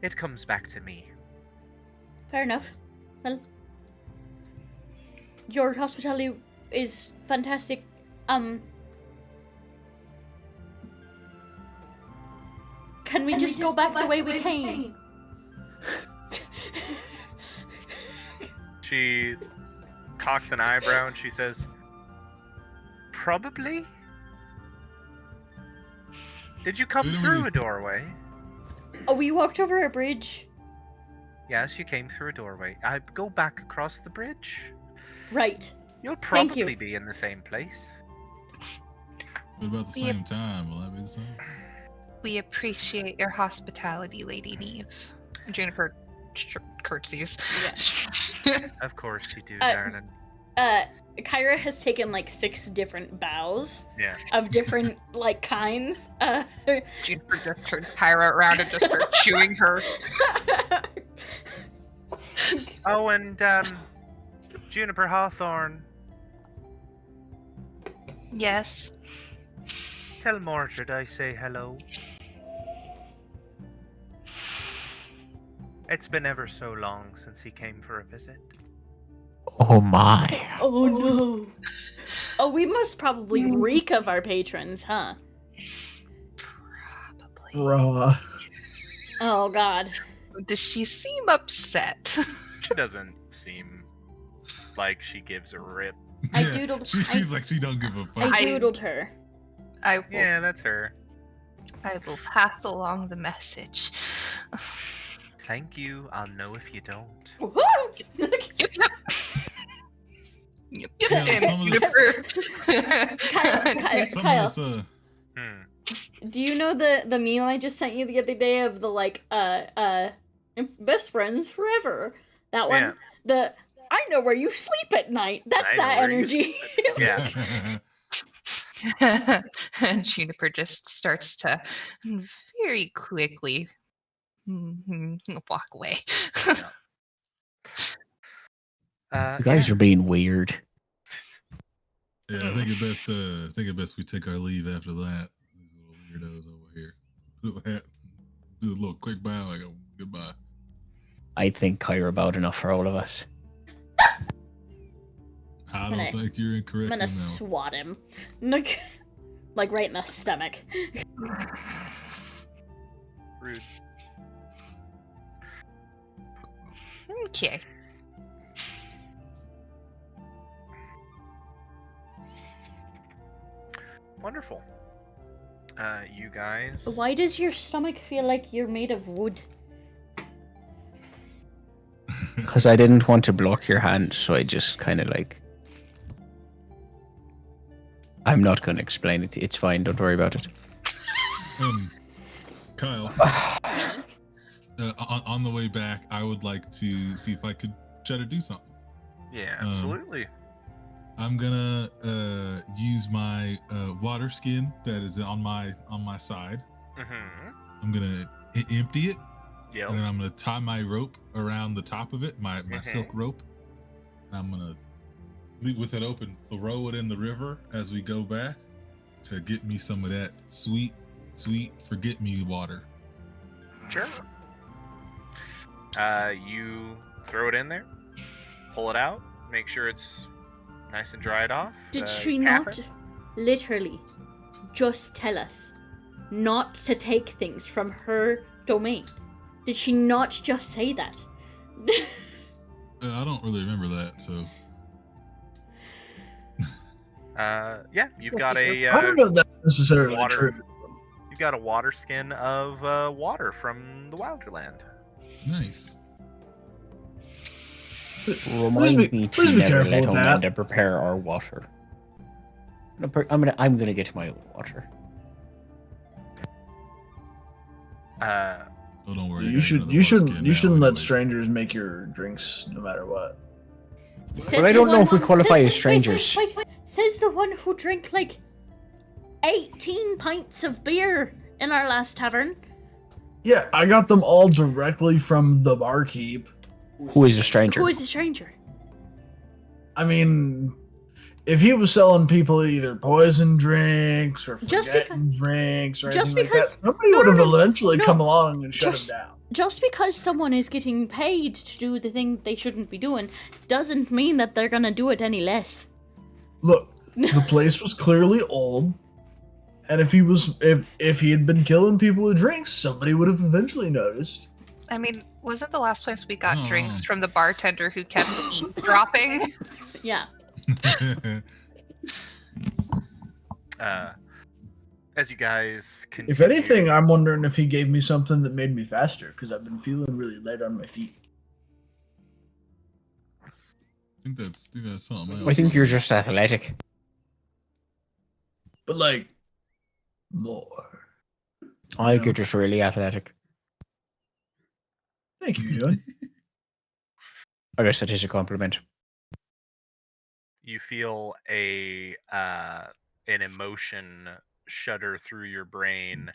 Speaker 1: it comes back to me.
Speaker 4: Fair enough. Well, your hospitality is fantastic. Can we just go back the way we came?
Speaker 1: She cocks an eyebrow and she says, "Probably? Did you come
Speaker 2: Wait a
Speaker 1: through a
Speaker 2: minute.
Speaker 1: doorway?"
Speaker 4: Oh, we walked over a bridge.
Speaker 1: Yes, you came through a doorway. I go back across the bridge.
Speaker 4: Right.
Speaker 1: You'll
Speaker 4: Thank you.
Speaker 1: probably be in the same place.
Speaker 2: What about the
Speaker 3: Yep.
Speaker 2: same time? Will that be the same?
Speaker 3: We appreciate your hospitality, Lady Neve. Juniper curtsies.
Speaker 1: Of course you do,
Speaker 4: Uh,
Speaker 1: darling.
Speaker 4: Kyra has taken like 6 different bows
Speaker 1: Yeah.
Speaker 4: of different like kinds.
Speaker 3: Juniper just turns Kyra around and just starts chewing her.
Speaker 1: Oh, and Juniper Hawthorne,
Speaker 3: Yes.
Speaker 1: tell Mordred I say hello. It's been ever so long since he came for a visit.
Speaker 6: Oh my.
Speaker 4: Oh no. Oh, we must probably reek of our patrons, huh?
Speaker 3: Probably.
Speaker 5: Bruh.
Speaker 4: Oh god.
Speaker 3: Does she seem upset?
Speaker 1: She doesn't seem like she gives a rip.
Speaker 4: I
Speaker 2: Yeah,
Speaker 4: doodled-
Speaker 2: She seems like she don't give a fuck.
Speaker 4: I doodled her.
Speaker 3: I will,
Speaker 1: Yeah, that's her.
Speaker 3: I will pass along the message.
Speaker 1: Thank you. I'll know if you don't.
Speaker 3: Yep, yep. Yep, yep.
Speaker 2: Yeah,
Speaker 3: and
Speaker 2: some of this-
Speaker 4: Kyle,
Speaker 2: Some
Speaker 4: Kyle.
Speaker 2: of this,
Speaker 4: Do you know the meme I just sent you the other day of the like best friends forever? That one.
Speaker 1: Yeah.
Speaker 4: The I know where you sleep at night. That's
Speaker 1: I know
Speaker 4: that
Speaker 1: where you
Speaker 4: energy.
Speaker 1: Yeah.
Speaker 3: And Juniper just starts to very quickly walk away.
Speaker 6: You guys are being weird.
Speaker 2: Yeah, I think it best we take our leave after that. These little weirdos over here. Do a little quick bow. I go goodbye.
Speaker 6: I think Kyra bowed enough for all of us.
Speaker 2: I
Speaker 4: Gonna-
Speaker 2: don't think you're incorrect.
Speaker 4: I'm gonna
Speaker 2: on that
Speaker 4: swat him. Like right in the stomach.
Speaker 1: Rude.
Speaker 3: Okay.
Speaker 1: Wonderful. You guys.
Speaker 4: Why does your stomach feel like you're made of wood?
Speaker 6: Because I didn't want to block your hand, so I just kind of like. I'm not going to explain it. It's fine. Don't worry about it.
Speaker 2: Kyle, on the way back, I would like to see if I could try to do something.
Speaker 1: Yeah, absolutely.
Speaker 2: I'm gonna use my water skin that is on my side.
Speaker 1: Mm-hmm.
Speaker 2: I'm gonna empty it,
Speaker 1: Yep.
Speaker 2: and then I'm gonna tie my rope around the top of it, my
Speaker 1: Mhm.
Speaker 2: silk rope. And I'm gonna leave with it open, throw it in the river as we go back to get me some of that sweet forget me water.
Speaker 1: Sure. You throw it in there, pull it out, make sure it's nice and dried off.
Speaker 4: Did she
Speaker 1: cap
Speaker 4: not
Speaker 1: it.
Speaker 4: literally just tell us not to take things from her domain? Did she not just say that?
Speaker 2: I don't really remember that, so
Speaker 1: Yeah, you've got a
Speaker 5: I don't know if that's necessarily
Speaker 1: water-
Speaker 5: true.
Speaker 1: you've got a water skin of water from the Wilderland.
Speaker 2: nice.
Speaker 6: Remind me to
Speaker 5: please be
Speaker 6: never
Speaker 5: careful
Speaker 6: let
Speaker 5: with that.
Speaker 6: Amanda prepare our water. I'm gonna get my own water.
Speaker 2: Oh, don't worry. I
Speaker 5: You
Speaker 2: got
Speaker 5: should
Speaker 2: another
Speaker 5: you
Speaker 2: water
Speaker 5: shouldn't
Speaker 2: skin
Speaker 5: you
Speaker 2: now
Speaker 5: shouldn't let
Speaker 2: anyway.
Speaker 5: strangers make your drinks no matter what.
Speaker 4: Says
Speaker 6: I
Speaker 4: the
Speaker 6: don't know
Speaker 4: one-
Speaker 6: if we qualify
Speaker 4: says
Speaker 6: as
Speaker 4: the-
Speaker 6: strangers.
Speaker 4: Wait. Says the one who drank like 18 pints of beer in our last tavern.
Speaker 5: Yeah, I got them all directly from the barkeep.
Speaker 6: Who is a stranger?
Speaker 4: Who is a stranger?
Speaker 5: I mean, if he was selling people either poison drinks or
Speaker 4: Just
Speaker 5: forgetting drinks or
Speaker 4: just
Speaker 5: anything
Speaker 4: because-
Speaker 5: like that, somebody
Speaker 4: no,
Speaker 5: would have
Speaker 4: no,
Speaker 5: eventually
Speaker 4: no,
Speaker 5: come along and shut
Speaker 4: just-
Speaker 5: him down.
Speaker 4: Just because someone is getting paid to do the thing they shouldn't be doing doesn't mean that they're gonna do it any less.
Speaker 5: Look, the place was clearly old, and if he had been killing people with drinks, somebody would have eventually noticed.
Speaker 3: I mean, wasn't the last place we got
Speaker 2: Oh.
Speaker 3: drinks from the bartender who kept eavesdropping?
Speaker 4: Yeah.
Speaker 1: As you guys continue.
Speaker 5: If anything, I'm wondering if he gave me something that made me faster, because I've been feeling really light on my feet.
Speaker 2: I think that's something else.
Speaker 6: I think you're just athletic.
Speaker 5: But like, more.
Speaker 6: I think
Speaker 5: Yeah.
Speaker 6: you're just really athletic.
Speaker 5: Thank you, Ewan.
Speaker 6: I guess that is a compliment.
Speaker 1: You feel an emotion shudder through your brain,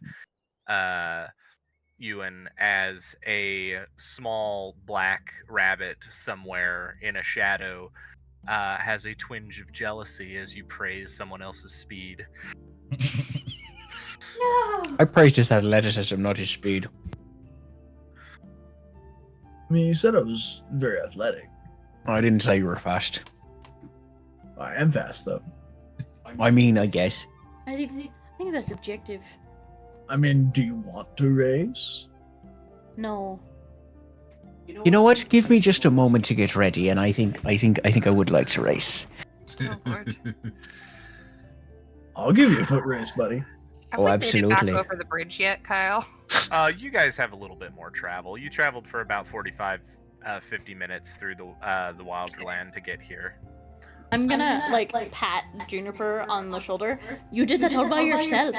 Speaker 1: Ewan, as a small black rabbit somewhere in a shadow has a twinge of jealousy as you praise someone else's speed.
Speaker 6: I praised his athleticism, not his speed.
Speaker 5: I mean, you said I was very athletic.
Speaker 6: I didn't say you were fast.
Speaker 5: I am fast, though.
Speaker 6: I mean, I guess.
Speaker 4: I think that's objective.
Speaker 5: I mean, do you want to race?
Speaker 4: No.
Speaker 6: You know what? Give me just a moment to get ready, and I think I would like to race.
Speaker 3: Oh, Lord.
Speaker 5: I'll give you a foot race, buddy.
Speaker 3: Have
Speaker 6: Oh,
Speaker 3: we made it back
Speaker 6: absolutely.
Speaker 3: over the bridge yet, Kyle?
Speaker 1: You guys have a little bit more travel. You traveled for about 45, 50 minutes through the Wilderland to get here.
Speaker 4: I'm gonna like pat Juniper on the shoulder. You did that all by yourself.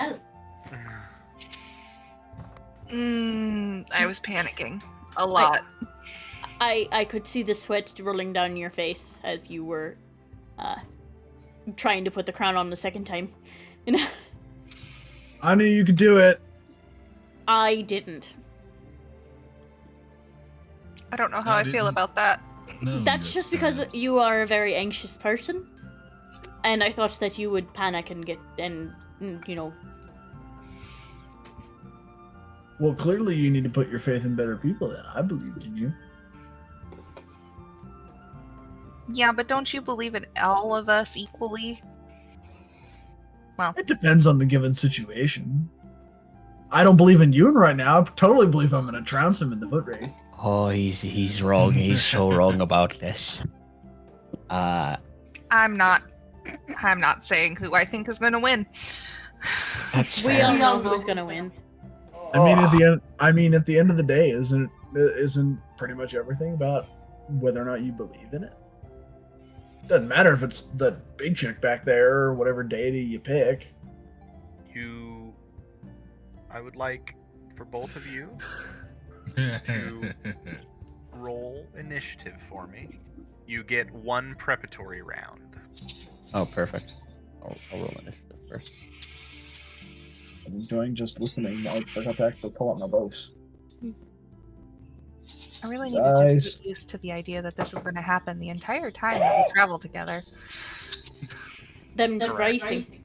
Speaker 3: I was panicking a lot.
Speaker 4: I could see the sweat rolling down your face as you were trying to put the crown on the second time. You know,
Speaker 5: I knew you could do it.
Speaker 4: I didn't.
Speaker 3: I don't know how
Speaker 2: I
Speaker 3: I feel
Speaker 2: didn't.
Speaker 3: about that.
Speaker 2: No,
Speaker 4: That's just because
Speaker 2: perhaps.
Speaker 4: you are a very anxious person. And I thought that you would panic and get, and, you know.
Speaker 5: Well, clearly you need to put your faith in better people then. I believed in you.
Speaker 3: Yeah, but don't you believe in all of us equally? Well,
Speaker 5: It depends on the given situation. I don't believe in Yoon right now. I totally believe I'm going to trounce him in the foot race.
Speaker 6: Oh, he's wrong. He's so wrong about this.
Speaker 3: I'm not saying who I think is going to win.
Speaker 6: That's
Speaker 4: We all
Speaker 6: fair.
Speaker 4: know who's gonna win.
Speaker 5: I mean, at the end of the day, isn't pretty much everything about whether or not you believe in it? Doesn't matter if it's the big chick back there or whatever deity you pick.
Speaker 1: I would like for both of you roll initiative for me. You get one preparatory round.
Speaker 6: Oh, perfect. I'll roll initiative first.
Speaker 5: I'm enjoying just listening. I forgot to actually pull out my voice.
Speaker 3: I really need to
Speaker 5: Guys.
Speaker 3: just get used to the idea that this is going to happen the entire time that we travel together.
Speaker 4: Them
Speaker 1: Correct.
Speaker 4: racing.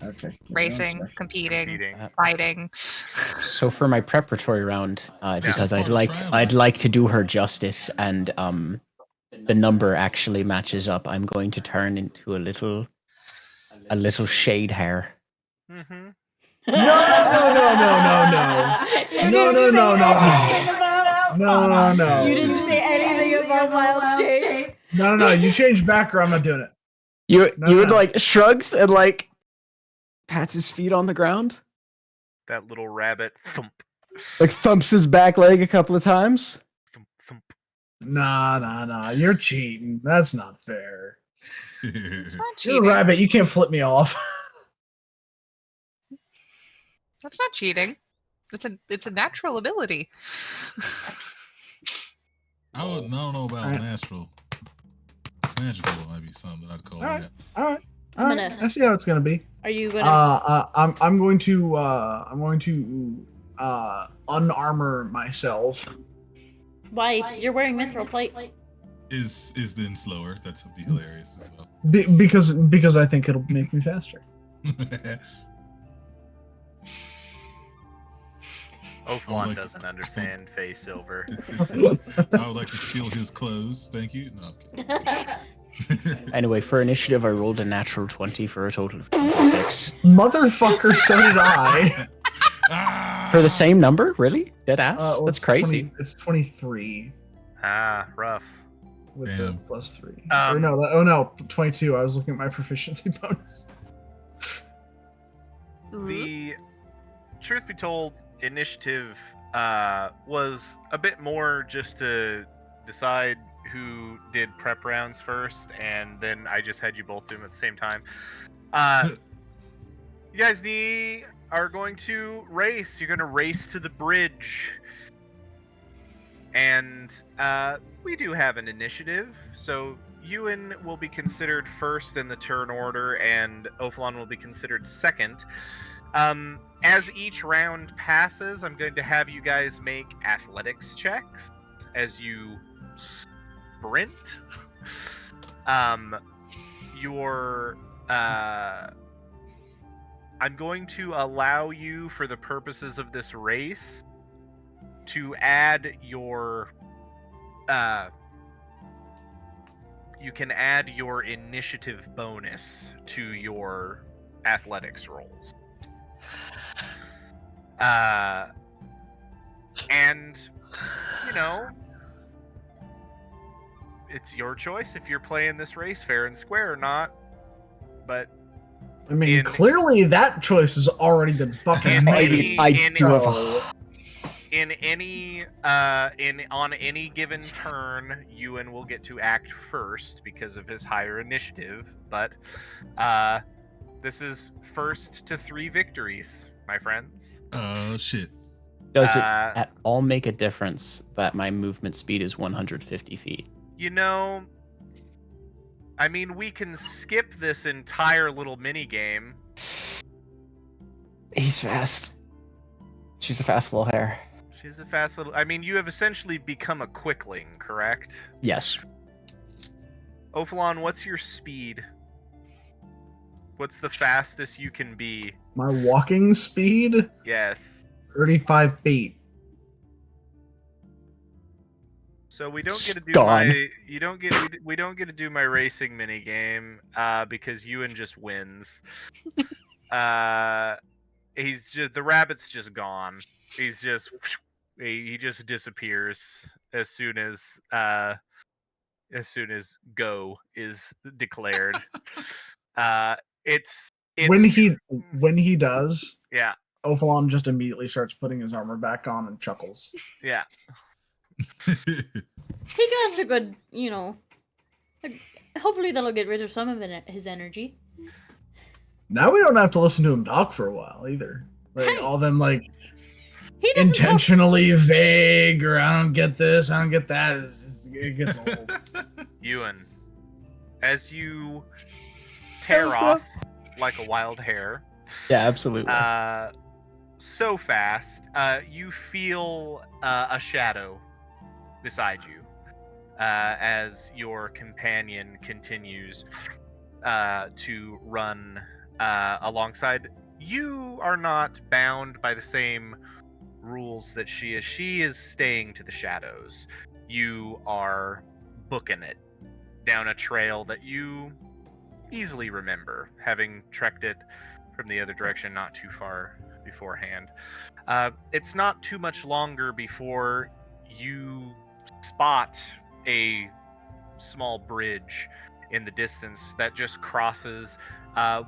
Speaker 5: Okay. give me one
Speaker 3: Racing,
Speaker 5: sec.
Speaker 3: competing,
Speaker 1: Competing.
Speaker 3: fighting.
Speaker 6: So for my preparatory round, because
Speaker 2: Yeah.
Speaker 6: I'd like to do her justice, and the number actually matches up. I'm going to turn into a little shade hair.
Speaker 1: Mm-hmm.
Speaker 5: No. No.
Speaker 4: You didn't say anything about Wild Shade.
Speaker 5: No. You change back or I'm not doing it.
Speaker 6: You
Speaker 5: No,
Speaker 6: would
Speaker 5: no.
Speaker 6: like shrugs and like pats his feet on the ground,
Speaker 1: That little rabbit thump,
Speaker 6: like thumps his back leg a couple of times.
Speaker 1: thump, thump.
Speaker 5: Nah. You're cheating. That's not fair.
Speaker 3: It's not
Speaker 5: You're
Speaker 3: cheating.
Speaker 5: a rabbit. You can't flip me off.
Speaker 3: That's not cheating. It's a natural ability.
Speaker 2: I don't know about
Speaker 5: Alright.
Speaker 2: natural. Magical might be something I'd call
Speaker 5: Alright.
Speaker 2: that.
Speaker 5: All right.
Speaker 4: I'm gonna-
Speaker 5: I see how it's gonna be.
Speaker 4: Are you gonna?
Speaker 5: I'm going to unarmor myself.
Speaker 4: Why? You're wearing mithril plate.
Speaker 2: Is then slower. That's would be hilarious as well.
Speaker 5: Because I think it'll make me faster.
Speaker 1: Ophlon
Speaker 2: like-
Speaker 1: doesn't understand Faye Silver.
Speaker 2: I would like to steal his clothes. Thank you. No, I'm kidding.
Speaker 6: Anyway, for initiative, I rolled a natural 20 for a total of 26.
Speaker 5: Motherfucker, so did I.
Speaker 2: Ah!
Speaker 6: For the same number? Really? Dead ass?
Speaker 5: Well,
Speaker 6: That's
Speaker 5: it's
Speaker 6: crazy.
Speaker 5: 20 it's 23
Speaker 1: Ah, rough.
Speaker 5: with the
Speaker 2: Damn.
Speaker 5: +3.
Speaker 1: Um,
Speaker 5: or no, 22. I was looking at my proficiency bonus.
Speaker 1: The truth be told, initiative was a bit more just to decide who did prep rounds first, and then I just had you both do them at the same time. You guys are going to race. You're going to race to the bridge. And we do have an initiative, so Ewan will be considered first in the turn order, and Ophlon will be considered second. As each round passes, I'm going to have you guys make athletics checks as you sprint. I'm going to allow you, for the purposes of this race, to add your you can add your initiative bonus to your athletics rolls. And you know, it's your choice if you're playing this race fair and square or not. But
Speaker 5: I mean,
Speaker 1: In-
Speaker 5: clearly that choice has already been fucking
Speaker 1: In
Speaker 5: made.
Speaker 6: I
Speaker 1: in-
Speaker 6: do have
Speaker 1: on any given turn, Ewan will get to act first because of his higher initiative. But this is first to 3 victories, my friends.
Speaker 2: Oh shit.
Speaker 6: Does it
Speaker 1: Uh,
Speaker 6: at all make a difference that my movement speed is 150 feet?
Speaker 1: You know, I mean, we can skip this entire little mini game.
Speaker 6: He's fast. She's a fast little hare.
Speaker 1: She's a fast little. I mean, you have essentially become a quickling, correct?
Speaker 6: Yes.
Speaker 1: Ophlon, what's your speed? What's the fastest you can be?
Speaker 5: My walking speed,
Speaker 1: Yes.
Speaker 5: 35 feet.
Speaker 1: So we don't get to do
Speaker 6: Gone.
Speaker 1: we don't get to do my racing mini game because Ewan just wins. He's just the rabbit's just gone. He's just he just disappears as soon as go is declared. It's
Speaker 5: When he does,
Speaker 1: yeah.
Speaker 5: Ophalon just immediately starts putting his armor back on and chuckles.
Speaker 1: Yeah.
Speaker 4: He got a good, hopefully that'll get rid of some of his energy.
Speaker 5: Now we don't have to listen to him talk for a while either. Like
Speaker 4: Hey.
Speaker 5: all them like
Speaker 4: He doesn't talk-
Speaker 5: intentionally vague or I don't get this, I don't get that. It gets old.
Speaker 1: Ewan, as you tear off like a wild hare,
Speaker 6: Yeah, absolutely.
Speaker 1: so fast, you feel a shadow beside you as your companion continues to run alongside. You are not bound by the same rules that she is. She is staying to the shadows. You are booking it down a trail that you easily remember, having trekked it from the other direction not too far beforehand. It's not too much longer before you spot a small bridge in the distance that just crosses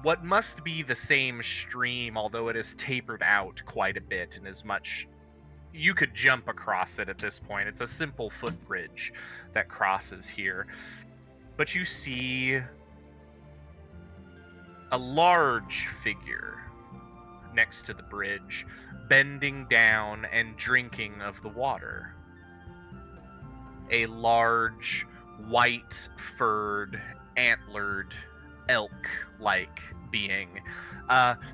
Speaker 1: what must be the same stream, although it is tapered out quite a bit and is much. You could jump across it at this point. It's a simple footbridge that crosses here. But you see a large figure next to the bridge, bending down and drinking of the water. A large, white-furred, antlered, elk-like being,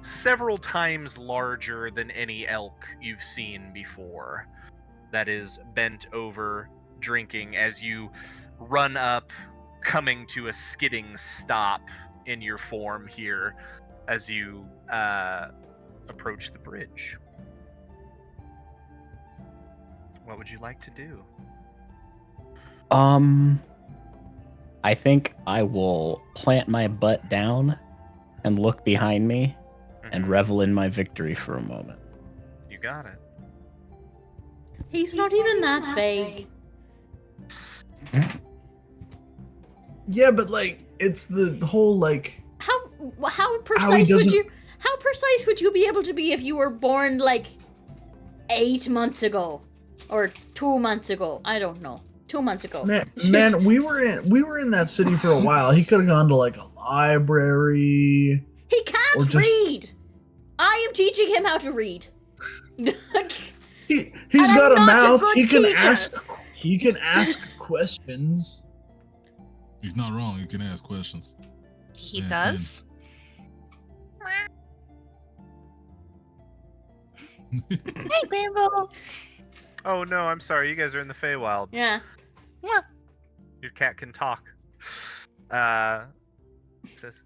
Speaker 1: several times larger than any elk you've seen before, that is bent over, drinking as you run up, coming to a skidding stop in your form here as you approach the bridge. What would you like to do?
Speaker 6: I think I will plant my butt down and look behind me and
Speaker 1: Mhm.
Speaker 6: revel in my victory for a moment.
Speaker 1: You got it.
Speaker 4: He's not even that vague.
Speaker 5: Yeah, but like it's the whole like
Speaker 4: How
Speaker 5: How he
Speaker 4: precise would
Speaker 5: doesn't-
Speaker 4: you? How precise would you be able to be if you were born like 8 months ago, or 2 months ago? I don't know. 2 months ago.
Speaker 5: man, we were in that city for a while. He could have gone to like a library.
Speaker 4: He
Speaker 5: or
Speaker 4: can't
Speaker 5: just-
Speaker 4: read. I am teaching him how to read.
Speaker 5: He's
Speaker 4: And
Speaker 5: got
Speaker 4: I'm
Speaker 5: a
Speaker 4: not a
Speaker 5: mouth.
Speaker 4: good
Speaker 5: He can
Speaker 4: teacher.
Speaker 5: ask. He can ask questions.
Speaker 2: He's not wrong. He can ask questions.
Speaker 3: He
Speaker 2: Yeah,
Speaker 3: does. Hey, Gramble.
Speaker 1: Oh no, I'm sorry. You guys are in the Feywild.
Speaker 4: Yeah.
Speaker 3: Mwah.
Speaker 1: Your cat can talk. Says.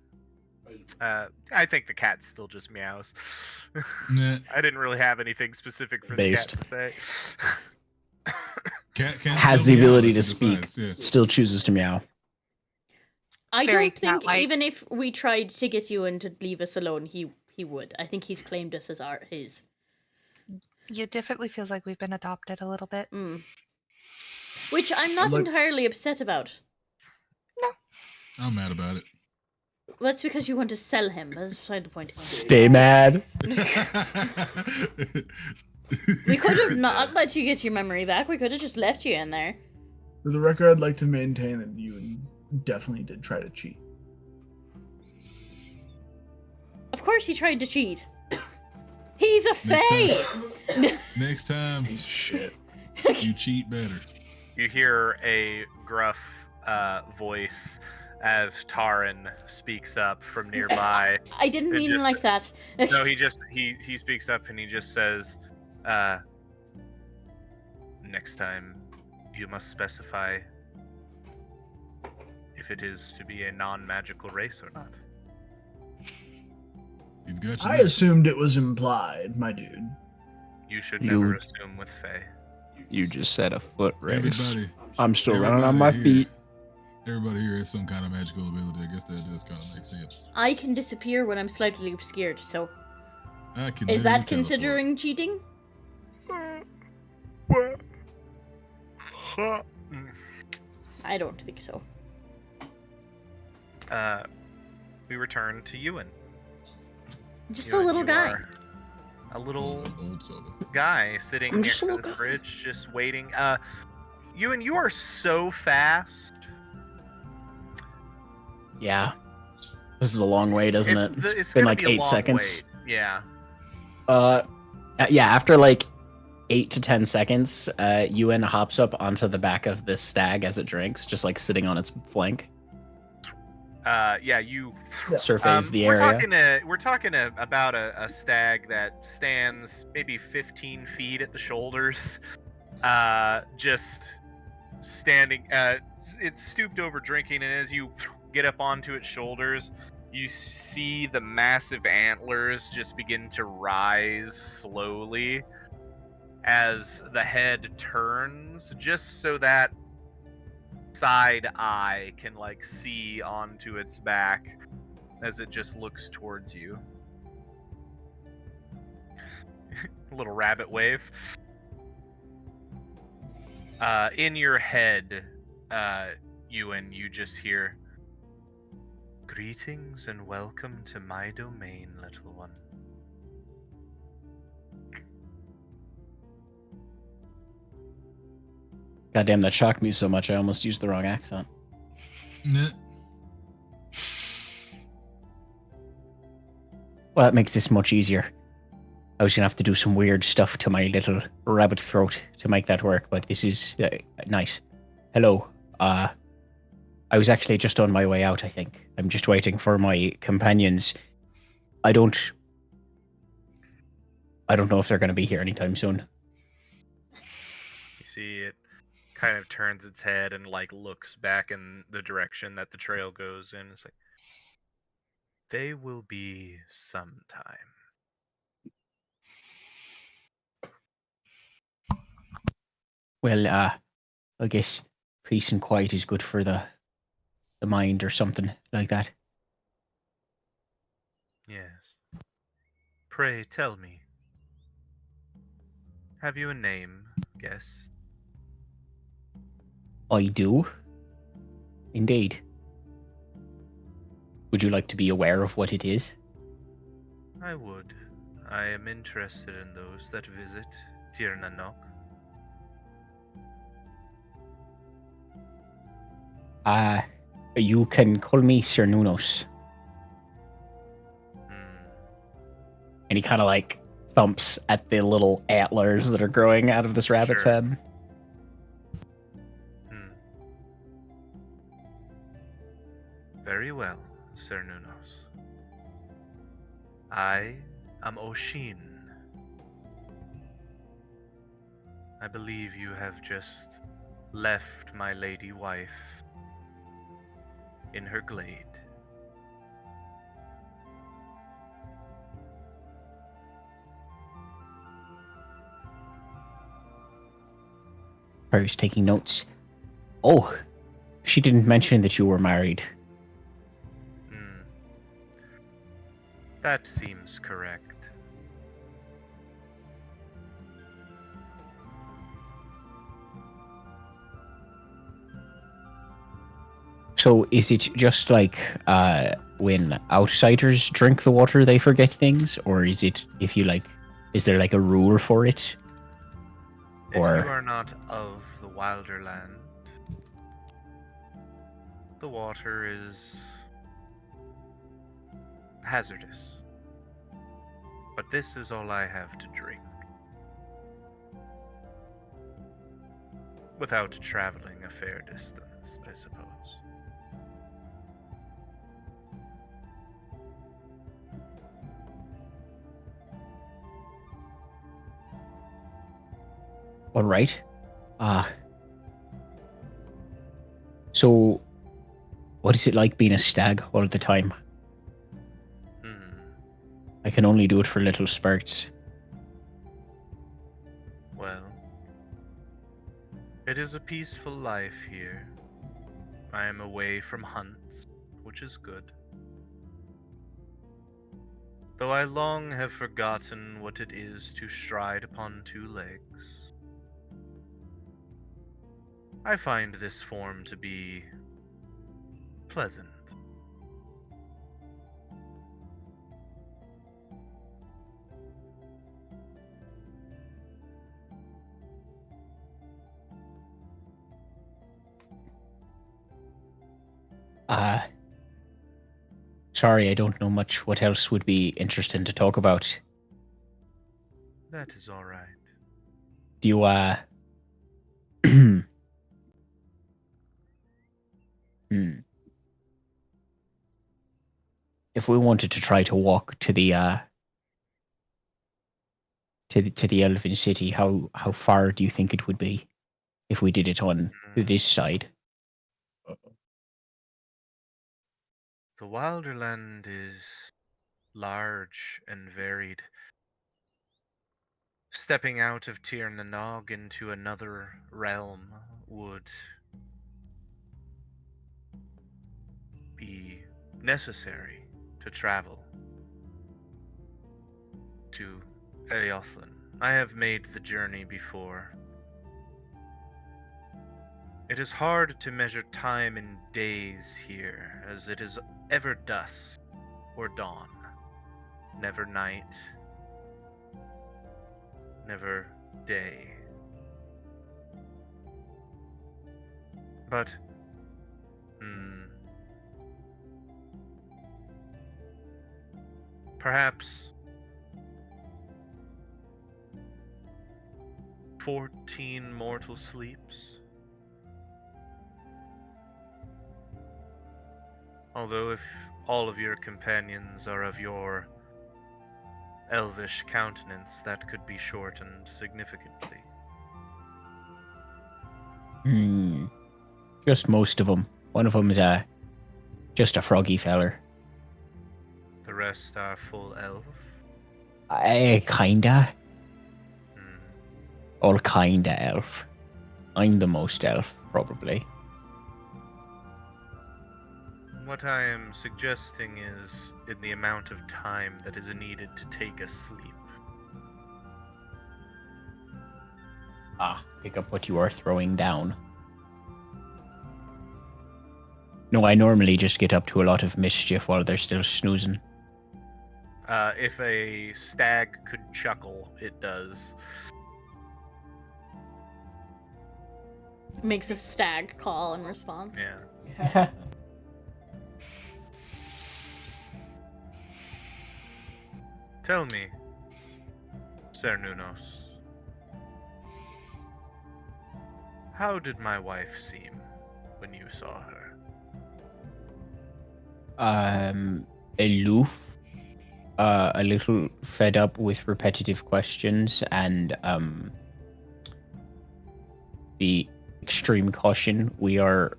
Speaker 1: I think the cat still just meows.
Speaker 2: Nah,
Speaker 1: I didn't really have anything specific for
Speaker 6: Based.
Speaker 1: the cat to say.
Speaker 2: cat can
Speaker 6: Has
Speaker 2: still
Speaker 6: the
Speaker 2: meow
Speaker 6: ability
Speaker 2: if he
Speaker 6: to speak.
Speaker 2: decides, yeah.
Speaker 6: Still chooses to meow.
Speaker 4: I
Speaker 3: Very
Speaker 4: don't think
Speaker 3: cat-like.
Speaker 4: even if we tried to get you in to leave us alone, he would. I think he's claimed us as his.
Speaker 3: It definitely feels like we've been adopted a little bit.
Speaker 4: Mm. Which I'm not
Speaker 5: Like-
Speaker 4: entirely upset about.
Speaker 2: I'm mad about it.
Speaker 4: Well, that's because you want to sell him. That's beside the point.
Speaker 6: Stay mad.
Speaker 4: We could have not let you get your memory back. We could have just left you in there.
Speaker 5: For the record, I'd like to maintain that you definitely did try to cheat.
Speaker 4: Of course he tried to cheat. He's a
Speaker 2: Next
Speaker 4: fae!
Speaker 2: Next time
Speaker 5: Piece of shit.
Speaker 2: you cheat better.
Speaker 1: You hear a gruff voice as Taran speaks up from nearby.
Speaker 4: I didn't
Speaker 1: It
Speaker 4: mean
Speaker 1: just-
Speaker 4: like that.
Speaker 1: No, he speaks up and he just says, next time you must specify if it is to be a non-magical race or not.
Speaker 2: He's got you.
Speaker 5: I
Speaker 2: there.
Speaker 5: assumed it was implied, my dude.
Speaker 1: You should
Speaker 6: You-
Speaker 1: never assume with Faye.
Speaker 6: You just said a foot race.
Speaker 2: Everybody.
Speaker 6: I'm still running on my
Speaker 2: everybody here-
Speaker 6: feet.
Speaker 2: Everybody here has some kind of magical ability. I guess that does kind of make sense.
Speaker 4: I can disappear when I'm slightly obscured, so
Speaker 2: I can
Speaker 4: is
Speaker 2: literally
Speaker 4: that
Speaker 2: teleport.
Speaker 4: considering cheating? I don't think so.
Speaker 1: We return to Ewan.
Speaker 4: Just
Speaker 1: Ewan,
Speaker 4: a little
Speaker 1: you
Speaker 4: guy.
Speaker 1: are A
Speaker 2: Oh,
Speaker 1: little
Speaker 2: that's old soda.
Speaker 1: guy sitting
Speaker 6: I'm
Speaker 1: next
Speaker 6: just a
Speaker 1: to
Speaker 6: little
Speaker 1: the
Speaker 6: guy.
Speaker 1: fridge, just waiting. Ewan, you are so fast.
Speaker 6: Yeah. This is a long wait, isn't it? It's been
Speaker 1: gonna
Speaker 6: like
Speaker 1: be a
Speaker 6: 8
Speaker 1: long
Speaker 6: seconds.
Speaker 1: wait. Yeah.
Speaker 6: Yeah, after like 8 to 10 seconds, Ewan hops up onto the back of this stag as it drinks, just like sitting on its flank.
Speaker 1: Yeah. You.
Speaker 6: Surveys the
Speaker 1: we're
Speaker 6: area.
Speaker 1: talking about a stag that stands maybe 15 feet at the shoulders, just standing. It's stooped over drinking, and as you get up onto its shoulders, you see the massive antlers just begin to rise slowly as the head turns, just so that side eye can like see onto its back as it just looks towards you. A little rabbit wave. In your head, Ewan, you just hear, "Greetings and welcome to my domain, little one."
Speaker 6: Goddamn, that shocked me so much I almost used the wrong accent.
Speaker 2: Nah.
Speaker 6: Well, that makes this much easier. I was gonna have to do some weird stuff to my little rabbit throat to make that work, but this is nice. Hello. I was actually just on my way out, I think. I'm just waiting for my companions. I don't know if they're gonna be here anytime soon.
Speaker 1: You see it kind of turns its head and like looks back in the direction that the trail goes in. It's like, they will be sometime.
Speaker 6: Well, I guess peace and quiet is good for the mind or something like that.
Speaker 1: Yes. Pray tell me, have you a name, guest?
Speaker 6: I do. Indeed. Would you like to be aware of what it is?
Speaker 1: I would. I am interested in those that visit Tir Nanok.
Speaker 6: You can call me Sir Nunos. And he kind of like thumps at the little antlers that are growing out of this rabbit's
Speaker 1: Sure.
Speaker 6: head.
Speaker 1: Very well, Sir Nunos. I am Oshin. I believe you have just left my lady wife in her glade.
Speaker 6: I was taking notes. Oh, she didn't mention that you were married.
Speaker 1: That seems correct.
Speaker 6: So is it just like when outsiders drink the water they forget things? Or is it if you like, is there like a rule for it?
Speaker 1: If
Speaker 6: Or-
Speaker 1: you are not of the wilder land, the water is hazardous. But this is all I have to drink. Without traveling a fair distance, I suppose.
Speaker 6: All right. So what is it like being a stag all of the time? I can only do it for little spurts.
Speaker 1: Well, it is a peaceful life here. I am away from hunts, which is good. Though I long have forgotten what it is to stride upon two legs. I find this form to be pleasant.
Speaker 6: Sorry, I don't know much what else would be interesting to talk about.
Speaker 1: That is all right.
Speaker 6: Do you, If we wanted to try to walk to the, to the Elven City, how far do you think it would be if we did it on this side?
Speaker 1: The Wilderland is large and varied. Stepping out of Tir Nanog into another realm would be necessary to travel to Eothlin. I have made the journey before. It is hard to measure time in days here, as it is ever dusk or dawn, never night, never day. But, perhaps 14 mortal sleeps? Although if all of your companions are of your elvish countenance, that could be shortened significantly.
Speaker 6: Just most of them. One of them is just a froggy feller.
Speaker 1: The rest are full elf?
Speaker 6: Kinda. All kinda elf. I'm the most elf, probably.
Speaker 1: What I am suggesting is in the amount of time that is needed to take a sleep.
Speaker 6: Pick up what you are throwing down. No, I normally just get up to a lot of mischief while they're still snoozing.
Speaker 1: If a stag could chuckle, it does.
Speaker 4: Makes a stag call in response.
Speaker 1: Yeah. Tell me, Cernunnos, how did my wife seem when you saw her?
Speaker 6: Aloof. A little fed up with repetitive questions and the extreme caution we are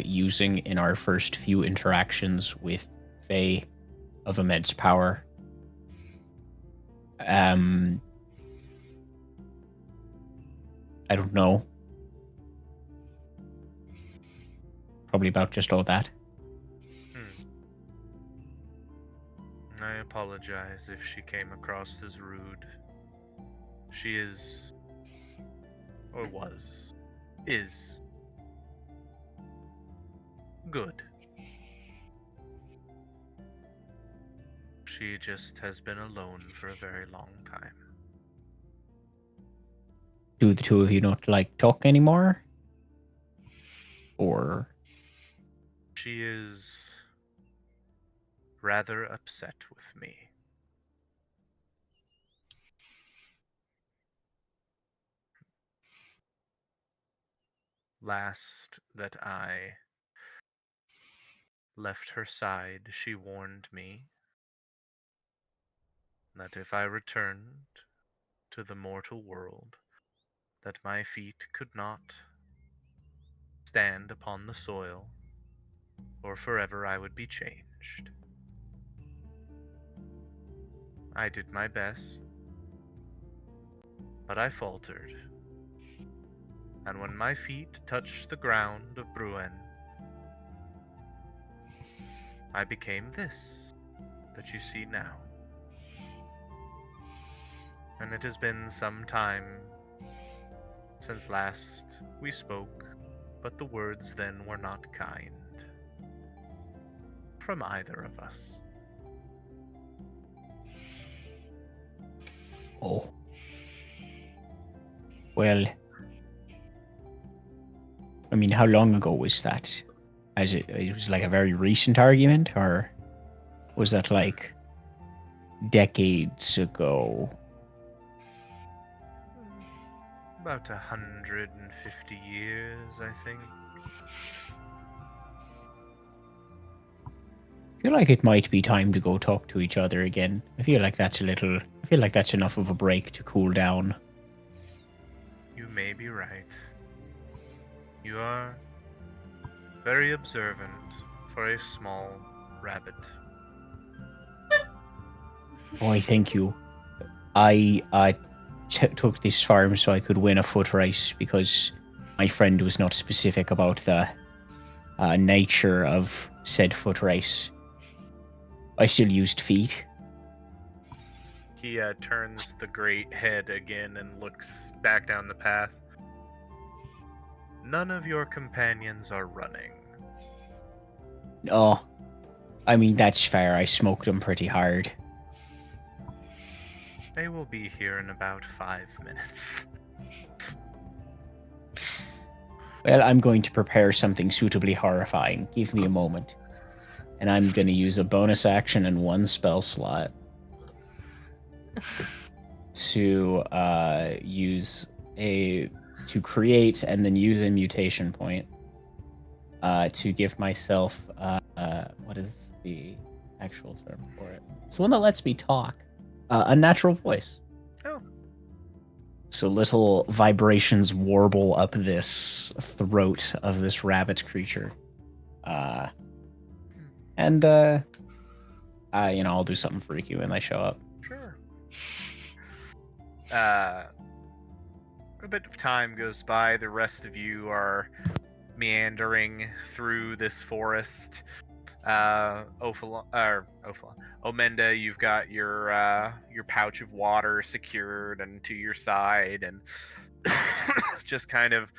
Speaker 6: using in our first few interactions with Fae of immense power. I don't know. Probably about just all that.
Speaker 1: I apologize if she came across as rude. She is, or was, is good. She just has been alone for a very long time.
Speaker 6: Do the two of you not like talk anymore? Or
Speaker 1: She is rather upset with me. Last that I left her side, she warned me that if I returned to the mortal world, that my feet could not stand upon the soil, or forever I would be changed. I did my best, but I faltered. And when my feet touched the ground of Bruen, I became this that you see now. And it has been some time since last we spoke, but the words then were not kind from either of us.
Speaker 6: Oh. Well, I mean, how long ago was that? It was like a very recent argument, or was that like decades ago?
Speaker 1: About 150 years, I think.
Speaker 6: I feel like it might be time to go talk to each other again. I feel like that's enough of a break to cool down.
Speaker 1: You may be right. You are very observant for a small rabbit.
Speaker 6: Why, thank you. I took this farm so I could win a foot race because my friend was not specific about the nature of said foot race. I still used feet.
Speaker 1: He turns the great head again and looks back down the path. None of your companions are running.
Speaker 6: Oh, I mean, that's fair. I smoked them pretty hard.
Speaker 1: They will be here in about 5 minutes.
Speaker 6: Well, I'm going to prepare something suitably horrifying. Give me a moment. And I'm going to use a bonus action and 1 spell slot to to create and then use a mutation point to give myself what is the actual term for it? It's the one that lets me talk. A natural voice.
Speaker 1: Oh.
Speaker 6: So little vibrations warble up this throat of this rabbit creature. And I'll do something freaky when they show up.
Speaker 1: Sure. A bit of time goes by. The rest of you are meandering through this forest. Omenda, you've got your pouch of water secured and to your side, and just kind of,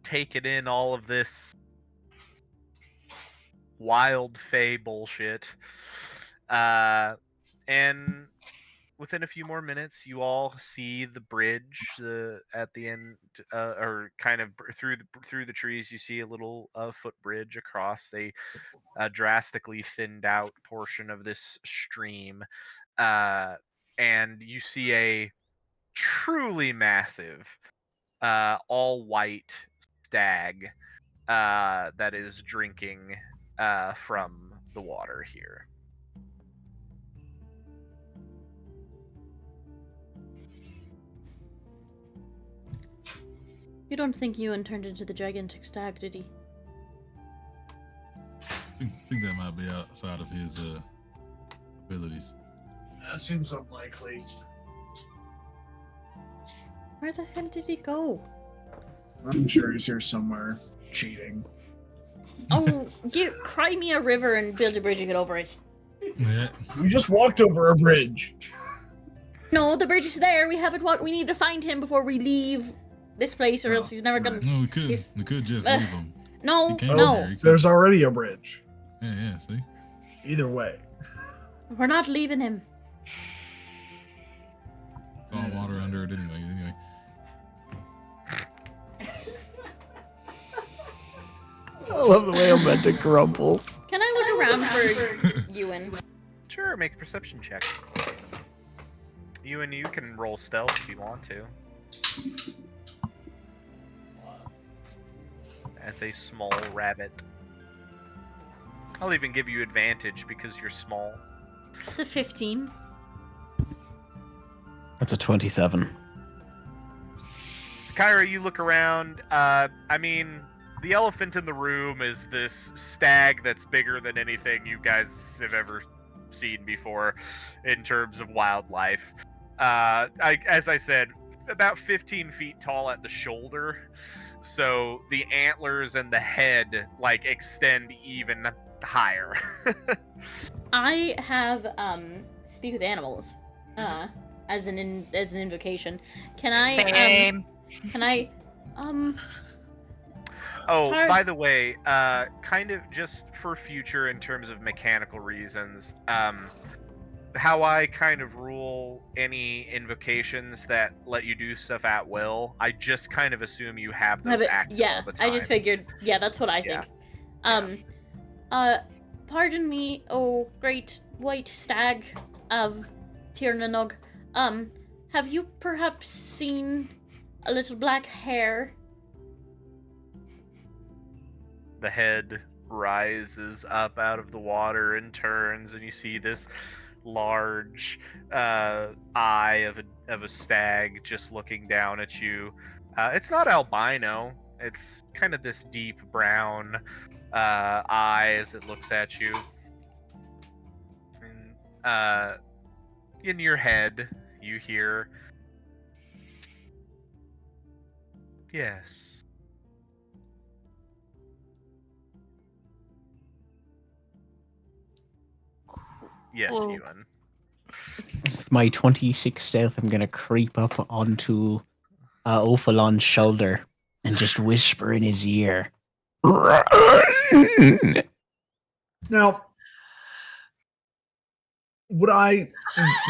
Speaker 1: take it in all of this wild fae bullshit. And within a few more minutes, you all see the bridge at the end, or kind of through the trees. You see a little footbridge across a drastically thinned out portion of this stream, and you see a truly massive, all white stag that is drinking from the water here.
Speaker 4: You don't think Ewan turned into the gigantic stag, did he?
Speaker 2: I think that might be outside of his abilities.
Speaker 5: That seems unlikely.
Speaker 4: Where the hell did he go?
Speaker 5: I'm sure he's here somewhere, cheating.
Speaker 4: Oh, cry me a river and build a bridge and get over it.
Speaker 2: Yeah.
Speaker 5: We just walked over a bridge.
Speaker 4: No, the bridge is there. We haven't walked. We need to find him before we leave this place, or else he's never gonna.
Speaker 2: No, we could.
Speaker 4: He's-
Speaker 2: We could just leave him.
Speaker 4: No,
Speaker 2: He can't
Speaker 4: no,
Speaker 2: go there. He could-
Speaker 5: There's already a bridge.
Speaker 2: Yeah, see?
Speaker 5: Either way.
Speaker 4: we're not leaving him.
Speaker 2: It's all water under it anyway.
Speaker 6: I love the way Amanda grumbles.
Speaker 4: Can I look around for Ewan?
Speaker 1: Sure, make a perception check. You can roll stealth if you want to. As a small rabbit. I'll even give you advantage because you're small.
Speaker 4: It's a 15.
Speaker 6: That's a 27.
Speaker 1: Kyra, you look around. The elephant in the room is this stag that's bigger than anything you guys have ever seen before in terms of wildlife. As I said, about 15 feet tall at the shoulder, so the antlers and the head like extend even higher.
Speaker 4: I have speak with animals as an invocation. Can I
Speaker 3: Same.
Speaker 4: can I
Speaker 1: Oh,
Speaker 4: Har-
Speaker 1: by the way, kind of just for future in terms of mechanical reasons, how I kind of rule any invocations that let you do stuff at will, I just kind of assume you have those active
Speaker 4: yeah,
Speaker 1: all the time.
Speaker 4: I just figured. Yeah, that's what I
Speaker 1: Yeah.
Speaker 4: think. Pardon me, oh great white stag of Tir na Nog. Have you perhaps seen a little black hair?
Speaker 1: The head rises up out of the water and turns, and you see this large eye of a stag just looking down at you. It's not albino. It's kind of this deep brown eye as it looks at you. And, in your head, you hear, "Yes." Yes,
Speaker 3: Cool.
Speaker 1: Ewan.
Speaker 6: With my 26 stealth, I'm gonna creep up onto Ophalon's shoulder and just whisper in his ear.
Speaker 5: Now, would I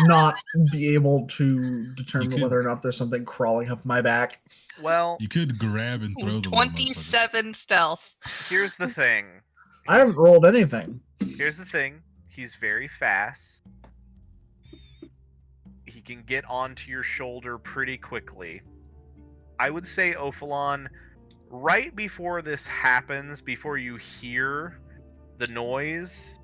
Speaker 5: not be able to determine
Speaker 2: could-
Speaker 5: whether or not there's something crawling up my back?
Speaker 1: Well,
Speaker 2: You could grab and throw the little motherfucker.
Speaker 3: 27 stealth.
Speaker 1: here's the thing.
Speaker 5: I haven't rolled anything.
Speaker 1: Here's the thing. He's very fast. He can get onto your shoulder pretty quickly. I would say, Ophalon, right before this happens, before you hear the noise,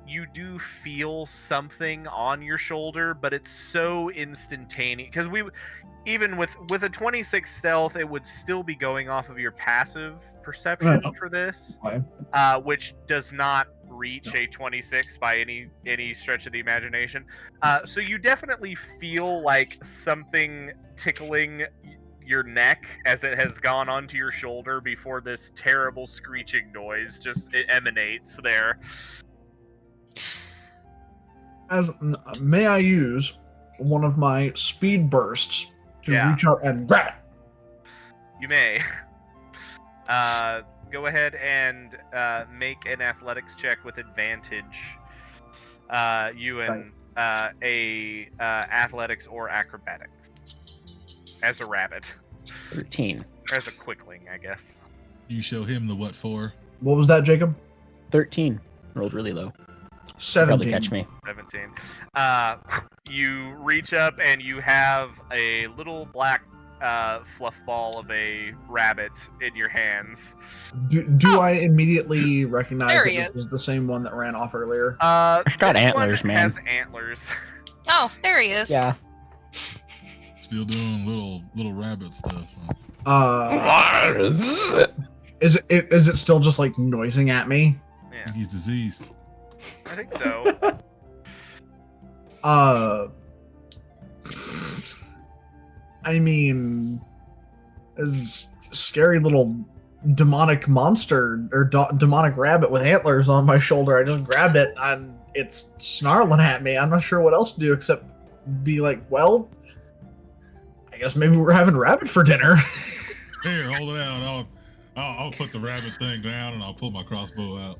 Speaker 1: you do feel something on your shoulder, but it's so instantaneous. Because even with a 26 stealth, it would still be going off of your passive perception
Speaker 5: Oh.
Speaker 1: for this,
Speaker 5: Fine.
Speaker 1: which does not reach a 26 by any stretch of the imagination. So you definitely feel like something tickling your neck as it has gone onto your shoulder before this terrible screeching noise just emanates there.
Speaker 5: May I use one of my speed bursts to
Speaker 1: Yeah.
Speaker 5: reach up and grab it?
Speaker 1: You may. Go ahead and make an athletics check with advantage. Ewan, a athletics or acrobatics as a rabbit,
Speaker 6: 13.
Speaker 1: or as a quickling, I guess.
Speaker 2: You show him the what for.
Speaker 5: What was that, Jacob?
Speaker 6: 13. Rolled really low.
Speaker 5: 17.
Speaker 6: Probably catch me.
Speaker 1: 17. You reach up and you have a little black fluff ball of a rabbit in your hands.
Speaker 5: Do
Speaker 3: Oh.
Speaker 5: I immediately recognize
Speaker 3: There
Speaker 5: that
Speaker 3: he
Speaker 5: this
Speaker 3: is.
Speaker 5: is the same one that ran off earlier?
Speaker 6: It's got
Speaker 1: This
Speaker 6: antlers,
Speaker 1: one
Speaker 6: man.
Speaker 1: Has antlers.
Speaker 3: Oh, there he is.
Speaker 6: Yeah.
Speaker 2: Still doing little rabbit stuff. Huh?
Speaker 5: Is it still just like noising at me?
Speaker 1: Yeah,
Speaker 2: He's diseased.
Speaker 1: I think so.
Speaker 5: I mean, this scary little demonic monster or demonic rabbit with antlers on my shoulder. I just grabbed it and it's snarling at me. I'm not sure what else to do except be like, well, I guess maybe we're having rabbit for dinner.
Speaker 2: Here, hold it out. I'll put the rabbit thing down and I'll pull my crossbow out.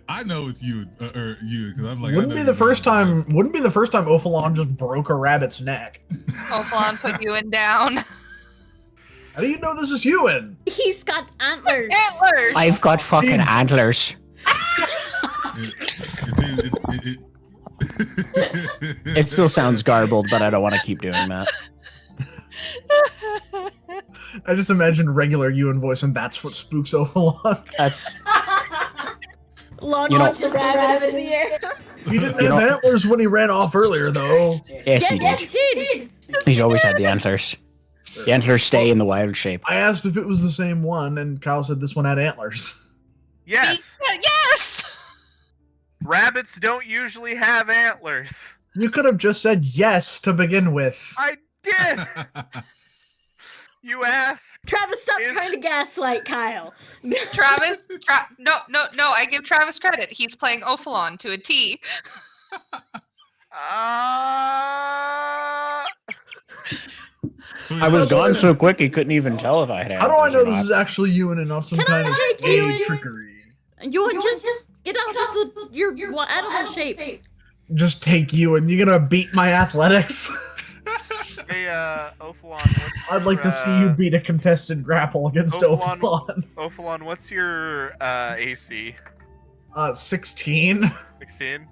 Speaker 2: I know it's you, or you, because I'm like.
Speaker 5: Wouldn't be the first time Ophalon just broke a rabbit's neck.
Speaker 3: Ophalon put Ewan down.
Speaker 5: How do you know this is Ewan?
Speaker 4: He's got antlers.
Speaker 3: Antlers!
Speaker 6: I've got fucking antlers. It still sounds garbled, but I don't want to keep doing that.
Speaker 5: I just imagined regular Ewan voice, and that's what spooks Ophalon.
Speaker 6: That's
Speaker 4: Launch
Speaker 6: You know-
Speaker 4: the rabbit in the air.
Speaker 5: He didn't
Speaker 6: You
Speaker 5: have
Speaker 6: know-
Speaker 5: antlers when he ran off earlier, though.
Speaker 6: yes, he did.
Speaker 4: Yes, he did.
Speaker 6: He's always had the antlers. The antlers stay in the wild shape.
Speaker 5: I asked if it was the same one, and Kyle said this one had antlers.
Speaker 1: Yes.
Speaker 3: Yes!
Speaker 1: Rabbits don't usually have antlers.
Speaker 5: You could have just said yes to begin with.
Speaker 1: I did. You asked.
Speaker 4: Travis, stop
Speaker 1: Is-
Speaker 4: trying to gaslight Kyle.
Speaker 3: Travis, no, I give Travis credit. He's playing Ophalon to a T.
Speaker 2: So
Speaker 6: I was
Speaker 5: So-
Speaker 6: gone so quick he couldn't even tell if I had.
Speaker 5: How do I
Speaker 6: antlers
Speaker 5: know
Speaker 6: or
Speaker 5: this
Speaker 6: not.
Speaker 5: is actually you and not some
Speaker 4: Can
Speaker 5: kind
Speaker 4: I
Speaker 5: of
Speaker 4: take
Speaker 5: gay
Speaker 4: you and-
Speaker 5: trickery?
Speaker 4: You just get out of your animal shape.
Speaker 5: Just take you and you're gonna beat my athletics.
Speaker 1: Hey, Ophalon, what's
Speaker 5: I'd like to see you beat a contested grapple against
Speaker 1: Ophalon.
Speaker 5: Ophalon.
Speaker 1: Ophalon, what's your AC?
Speaker 5: 16.
Speaker 1: 16?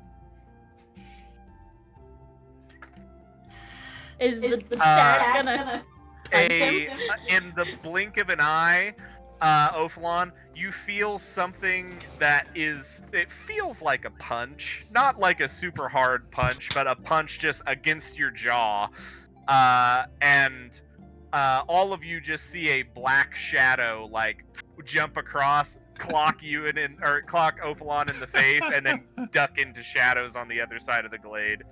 Speaker 4: Is the stat gonna punch him?
Speaker 1: In the blink of an eye, Ophalon, you feel something that it feels like a punch. Not like a super hard punch, but a punch just against your jaw. And all of you just see a black shadow, like, jump across, clock Ophalon in the face, and then duck into shadows on the other side of the glade.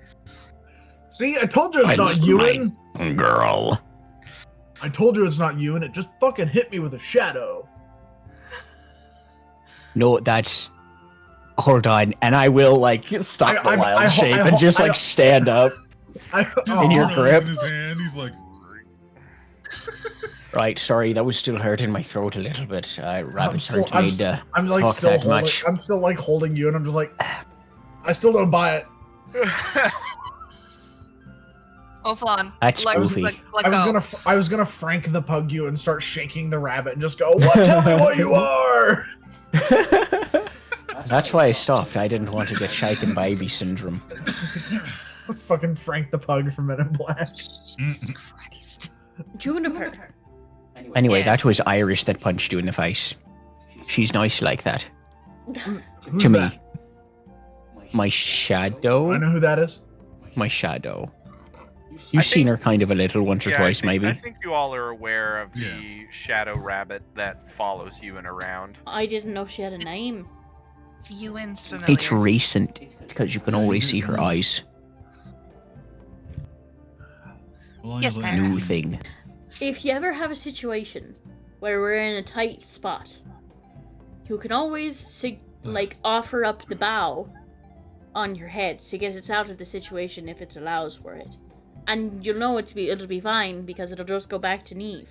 Speaker 5: See, I told you it's
Speaker 6: I
Speaker 5: not
Speaker 6: lost
Speaker 5: you.
Speaker 6: my girl.
Speaker 5: I told you it's not you, and it just fucking hit me with a shadow.
Speaker 6: No, that's. Hold on, and I will like stop the wild shape and just like stand up.
Speaker 2: Just
Speaker 6: In your
Speaker 2: throws
Speaker 6: grip.
Speaker 2: in his hand. He's like,
Speaker 6: Right, sorry, that was still hurting my throat a little bit. Rabbits
Speaker 5: still-
Speaker 6: aren't made to
Speaker 5: I'm like
Speaker 6: talk
Speaker 5: still
Speaker 6: that
Speaker 5: holding.
Speaker 6: much.
Speaker 5: I'm still like holding you, and I'm just like, I still don't buy it.
Speaker 3: Ophalon,
Speaker 6: That's
Speaker 3: let
Speaker 6: goofy.
Speaker 3: go.
Speaker 5: I was gonna Frank the Pug you and start shaking the rabbit and just go, "What? Tell me what you are."
Speaker 6: That's why I stopped. I didn't want to get shaken baby syndrome.
Speaker 5: Fucking Frank the Pug from Men in Black.
Speaker 3: Jesus Christ.
Speaker 4: Juniper.
Speaker 6: Anyway,
Speaker 3: Yeah.
Speaker 6: that was Iris that punched you in the face. She's nice like that.
Speaker 5: Who's
Speaker 6: to me.
Speaker 5: that?
Speaker 6: My
Speaker 5: I
Speaker 6: shadow?
Speaker 5: know who that is.
Speaker 6: My shadow. You've seen her kind of a little once or
Speaker 1: Yeah,
Speaker 6: twice,
Speaker 1: I
Speaker 6: maybe.
Speaker 1: think you all are aware of
Speaker 2: Yeah.
Speaker 1: the shadow rabbit that follows you and around.
Speaker 4: I didn't know she had a name.
Speaker 3: Ewan's familiar.
Speaker 6: It's recent because you can always see her eyes.
Speaker 2: well,
Speaker 3: Yes,
Speaker 2: I
Speaker 3: ma'am.
Speaker 6: New thing.
Speaker 4: If you ever have a situation where we're in a tight spot, you can always offer up the bow on your head to get us out of the situation if it allows for it, and you'll know it'll be fine because it'll just go back to Neve.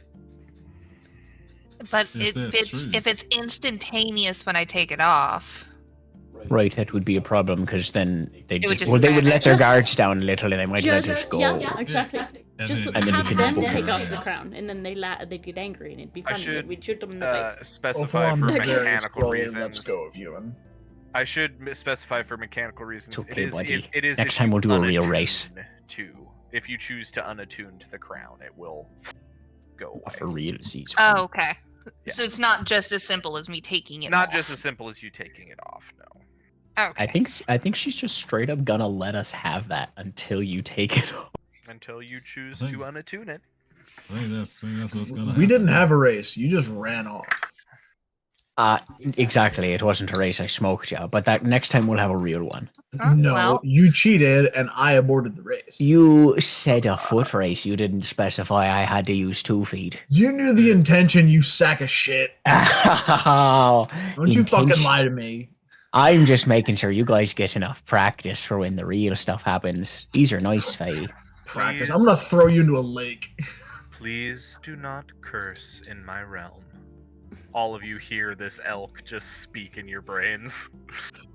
Speaker 3: But
Speaker 2: If that's true.
Speaker 3: if it's instantaneous when I take it off.
Speaker 6: Right, that would be a problem because then they
Speaker 3: would
Speaker 6: just
Speaker 3: just
Speaker 6: well they would let their
Speaker 4: vanish.
Speaker 6: guards down a little and they might let us go.
Speaker 4: Yeah, exactly.
Speaker 2: And
Speaker 4: Just
Speaker 2: then-
Speaker 4: have
Speaker 6: you can
Speaker 4: them
Speaker 6: book
Speaker 4: take
Speaker 6: her
Speaker 4: off the
Speaker 2: ass.
Speaker 4: crown, and then they'd get angry, and it'd be
Speaker 1: I
Speaker 4: funny.
Speaker 1: should,
Speaker 4: We'd shoot them in the face.
Speaker 1: Specify
Speaker 5: Ophalon
Speaker 1: for
Speaker 5: very
Speaker 1: mechanical
Speaker 5: slowly
Speaker 1: reasons.
Speaker 5: lets go of Ewan.
Speaker 1: I should specify for mechanical reasons.
Speaker 6: It's okay, buddy.
Speaker 1: It is
Speaker 6: Next
Speaker 1: if
Speaker 6: time
Speaker 1: you
Speaker 6: we'll do a real
Speaker 1: unattune
Speaker 6: race.
Speaker 1: if you choose to unattune to the crown, it will go away.
Speaker 6: For realsies.
Speaker 3: Oh, okay.
Speaker 1: Yeah.
Speaker 3: So it's not just as simple as me taking it
Speaker 1: Not
Speaker 3: off.
Speaker 1: just as simple as you taking it off. No.
Speaker 3: Okay.
Speaker 6: I think she's just straight up gonna let us have that until you take it off.
Speaker 1: Until you choose
Speaker 2: Thanks.
Speaker 1: to unattune it.
Speaker 2: I think that's what's gonna happen.
Speaker 5: We didn't have a race. You just ran off.
Speaker 6: Exactly. It wasn't a race. I smoked you, but that next time we'll have a real one.
Speaker 5: No,
Speaker 3: well.
Speaker 5: you cheated, and I aborted the race.
Speaker 6: You said a foot race. You didn't specify I had to use 2 feet.
Speaker 5: You knew the intention, you sack of shit. Don't you fucking
Speaker 6: Intention-
Speaker 5: lie to me.
Speaker 6: I'm just making sure you guys get enough practice for when the real stuff happens. These are nice, Faye.
Speaker 5: Practice.
Speaker 1: Please.
Speaker 5: I'm gonna throw you into a lake.
Speaker 1: Please do not curse in my realm. All of you hear this elk just speak in your brains.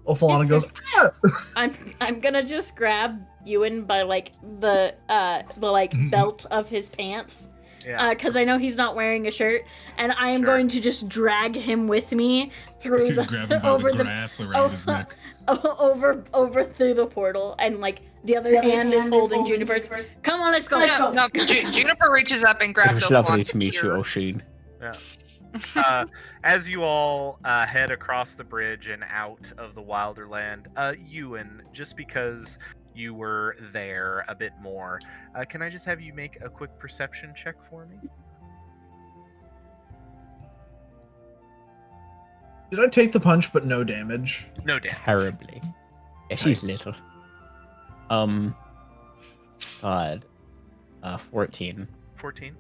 Speaker 5: Ophalon goes, "Ah!"
Speaker 4: I'm gonna just grab Ewan by the belt of his pants,
Speaker 1: Yeah.
Speaker 4: because I know he's not wearing a shirt, and I am
Speaker 1: Sure.
Speaker 4: going to just drag him with me through
Speaker 2: Grab him by
Speaker 4: over
Speaker 2: the grass around
Speaker 4: oh,
Speaker 2: his neck.
Speaker 4: over through the portal, and the other hand is holding Juniper's. Come on, let's go.
Speaker 3: No, Juniper reaches up and
Speaker 6: It
Speaker 3: grabs
Speaker 6: was
Speaker 3: Ophalon's
Speaker 6: lovely to meet you,
Speaker 3: ear.
Speaker 6: Oshin.
Speaker 1: As you all head across the bridge and out of the Wilderland, Ewan, just because you were there a bit more, can I just have you make a quick perception check for me?
Speaker 5: Did I take the punch but no damage?
Speaker 1: No damage.
Speaker 6: Terribly. Yeah, she's little. God. 14.
Speaker 1: 14.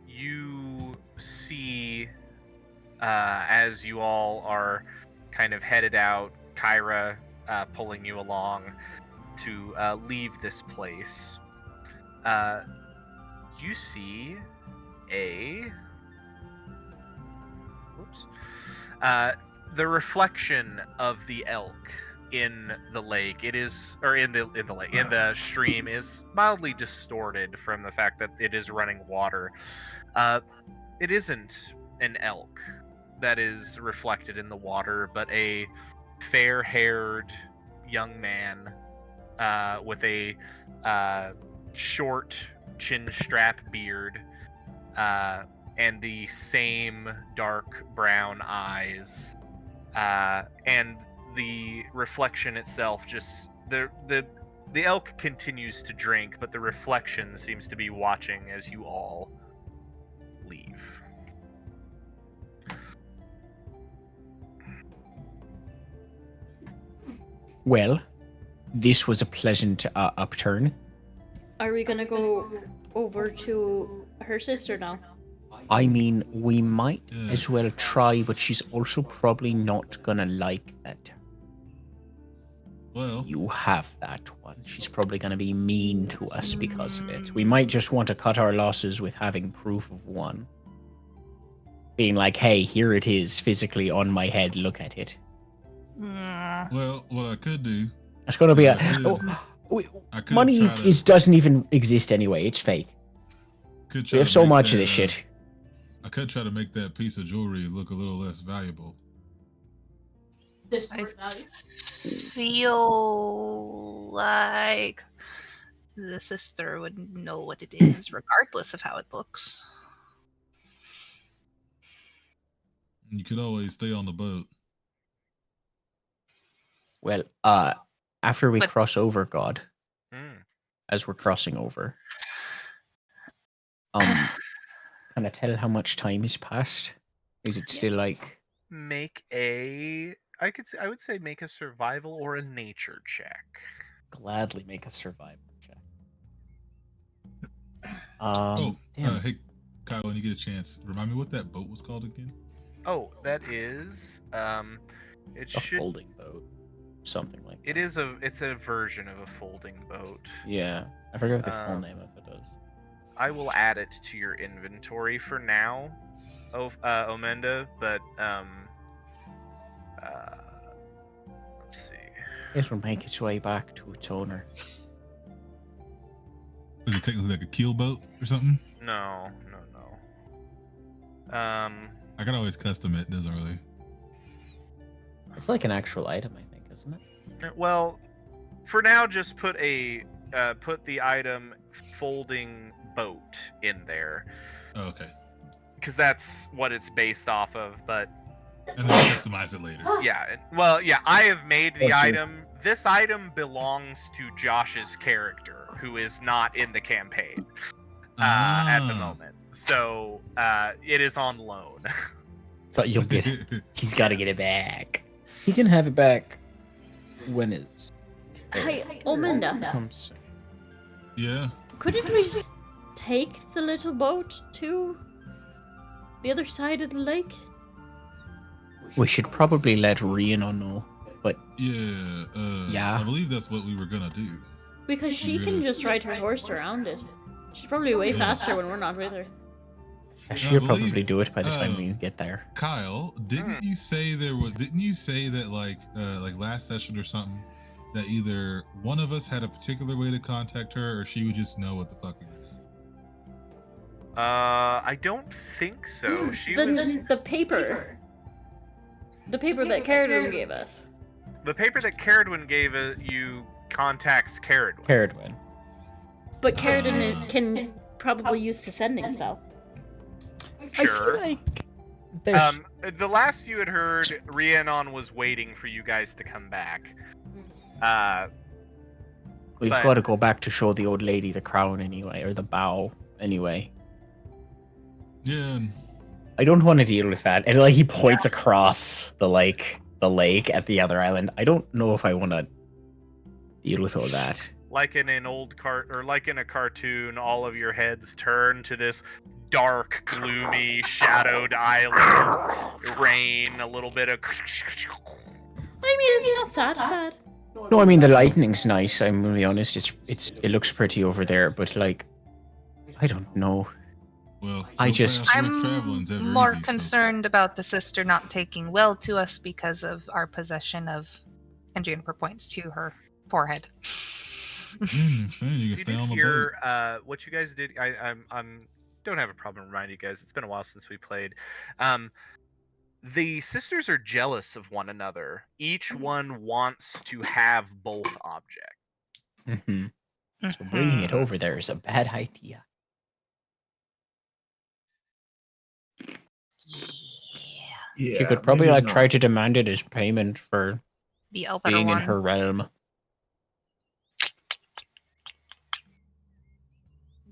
Speaker 1: You see, as you all are kind of headed out, Kyra pulling you along to leave this place. You see the reflection of the elk in the lake. It is, or in the stream, is mildly distorted from the fact that it is running water. It isn't an elk that is reflected in the water, but a fair-haired young man with a short chin strap beard and the same dark brown eyes, and the reflection itself just the elk continues to drink, but the reflection seems to be watching as you all leave.
Speaker 6: Well, this was a pleasant upturn.
Speaker 4: Are we gonna go over to her sister now?
Speaker 6: I mean, we might
Speaker 2: Yeah.
Speaker 6: as well try, but she's also probably not gonna like that
Speaker 2: Well,
Speaker 6: you have that one. She's probably gonna be mean to us because of it. We might just want to cut our losses with having proof of one. Being like, hey, here it is, physically on my head, look at it.
Speaker 2: well, what I could do,
Speaker 6: It's gonna be
Speaker 2: Yeah, I could
Speaker 6: money
Speaker 2: try to,
Speaker 6: doesn't even exist anyway, it's fake.
Speaker 2: could
Speaker 6: We
Speaker 2: try
Speaker 6: have
Speaker 2: to
Speaker 6: so
Speaker 2: make
Speaker 6: much of
Speaker 2: that,
Speaker 6: this shit.
Speaker 2: I could try to make that piece of jewelry look a little less valuable.
Speaker 3: I feel like the sister would know what it is, regardless of how it looks.
Speaker 2: You could always stay on the boat.
Speaker 6: Well, after we
Speaker 3: But-
Speaker 6: cross over, God,
Speaker 1: Mm.
Speaker 6: as we're crossing over, can I tell how much time has passed? Is it still like
Speaker 1: Make a, I would say make a survival or a nature check.
Speaker 6: gladly make a survival check? Damn.
Speaker 2: Hey, Kyle, when you get a chance, remind me what that boat was called again?
Speaker 1: Oh, that is it
Speaker 6: A
Speaker 1: should
Speaker 6: folding boat, something like
Speaker 1: it
Speaker 6: that.
Speaker 1: is it's a version of a folding boat.
Speaker 6: Yeah, I forget what the full
Speaker 1: Um,
Speaker 6: name of it is.
Speaker 1: I will add it to your inventory for now, Omenda, but let's see.
Speaker 6: It'll make its way back to its owner.
Speaker 2: Was it technically like a keel boat or something?
Speaker 1: No.
Speaker 2: I could always custom it. Doesn't really.
Speaker 6: It's like an actual item, I think, isn't it?
Speaker 1: Well, for now, just put the item folding boat in there,
Speaker 2: Oh, okay.
Speaker 1: because that's what it's based off of. But
Speaker 2: And then customize it later.
Speaker 1: yeah, I have made the
Speaker 5: Bless you.
Speaker 1: item. This item belongs to Josh's character, who is not in the campaign at the moment. So it is on loan.
Speaker 6: So you'll get it. He's got to get it back. He can have it back when it's
Speaker 4: Hey, Ominda,
Speaker 6: comes.
Speaker 2: Yeah.
Speaker 4: couldn't we just take the little boat to the other side of the lake?
Speaker 6: We should probably let Rhiannon know, but
Speaker 2: Yeah.
Speaker 6: Yeah.
Speaker 2: I believe that's what we were gonna do.
Speaker 4: Because she
Speaker 2: Yeah.
Speaker 4: can just ride her horse around it. She's probably way
Speaker 2: Yeah.
Speaker 4: faster when we're not with her.
Speaker 6: she'll
Speaker 2: believe-
Speaker 6: probably do it by the time
Speaker 2: uh,
Speaker 6: we get there.
Speaker 2: Kyle, didn't you say there was? Didn't you say that like last session or something that either one of us had a particular way to contact her, or she would just know what the fuck we were doing?
Speaker 1: I don't think so. She was
Speaker 4: The paper. The paper that Caradon gave us.
Speaker 1: the paper that Caradwin gave you contacts Caradwin.
Speaker 6: Caradwin.
Speaker 4: But Caradon can probably use the sending spell.
Speaker 6: I
Speaker 1: Sure.
Speaker 6: feel like there's
Speaker 1: The last you had heard, Rhiannon was waiting for you guys to come back.
Speaker 6: we've
Speaker 1: but-
Speaker 6: got to go back to show the old lady the crown anyway, or the bow anyway.
Speaker 2: Yeah.
Speaker 6: I don't want to deal with that. And like he points across the lake at the other island. I don't know if I want to deal with all that.
Speaker 1: Like in an old like in a cartoon, all of your heads turn to this dark, gloomy, shadowed island. Rain, a little bit of.
Speaker 4: I mean, it's not that bad.
Speaker 6: No, I mean the lightning's nice. I'm gonna be honest. It looks pretty over there, but like, I don't know.
Speaker 2: Well,
Speaker 6: I
Speaker 2: no
Speaker 6: just-
Speaker 2: fast
Speaker 3: I'm
Speaker 2: West traveling's ever
Speaker 3: more
Speaker 2: easy, so-
Speaker 3: concerned about the sister not taking well to us because of our possession of, and Juniper points to her forehead.
Speaker 2: I'm saying you can
Speaker 1: You
Speaker 2: stay
Speaker 1: did
Speaker 2: on the
Speaker 1: hear
Speaker 2: boat.
Speaker 1: what you guys did. I'm don't have a problem reminding you guys. It's been a while since we played. The sisters are jealous of one another. Each one wants to have both objects.
Speaker 6: Hmm. So bringing it over there is a bad idea.
Speaker 3: Yeah.
Speaker 6: She could probably
Speaker 5: maybe
Speaker 6: like
Speaker 5: not.
Speaker 6: try to demand it as payment for
Speaker 3: The Elbetter
Speaker 6: being
Speaker 3: one.
Speaker 6: in her realm.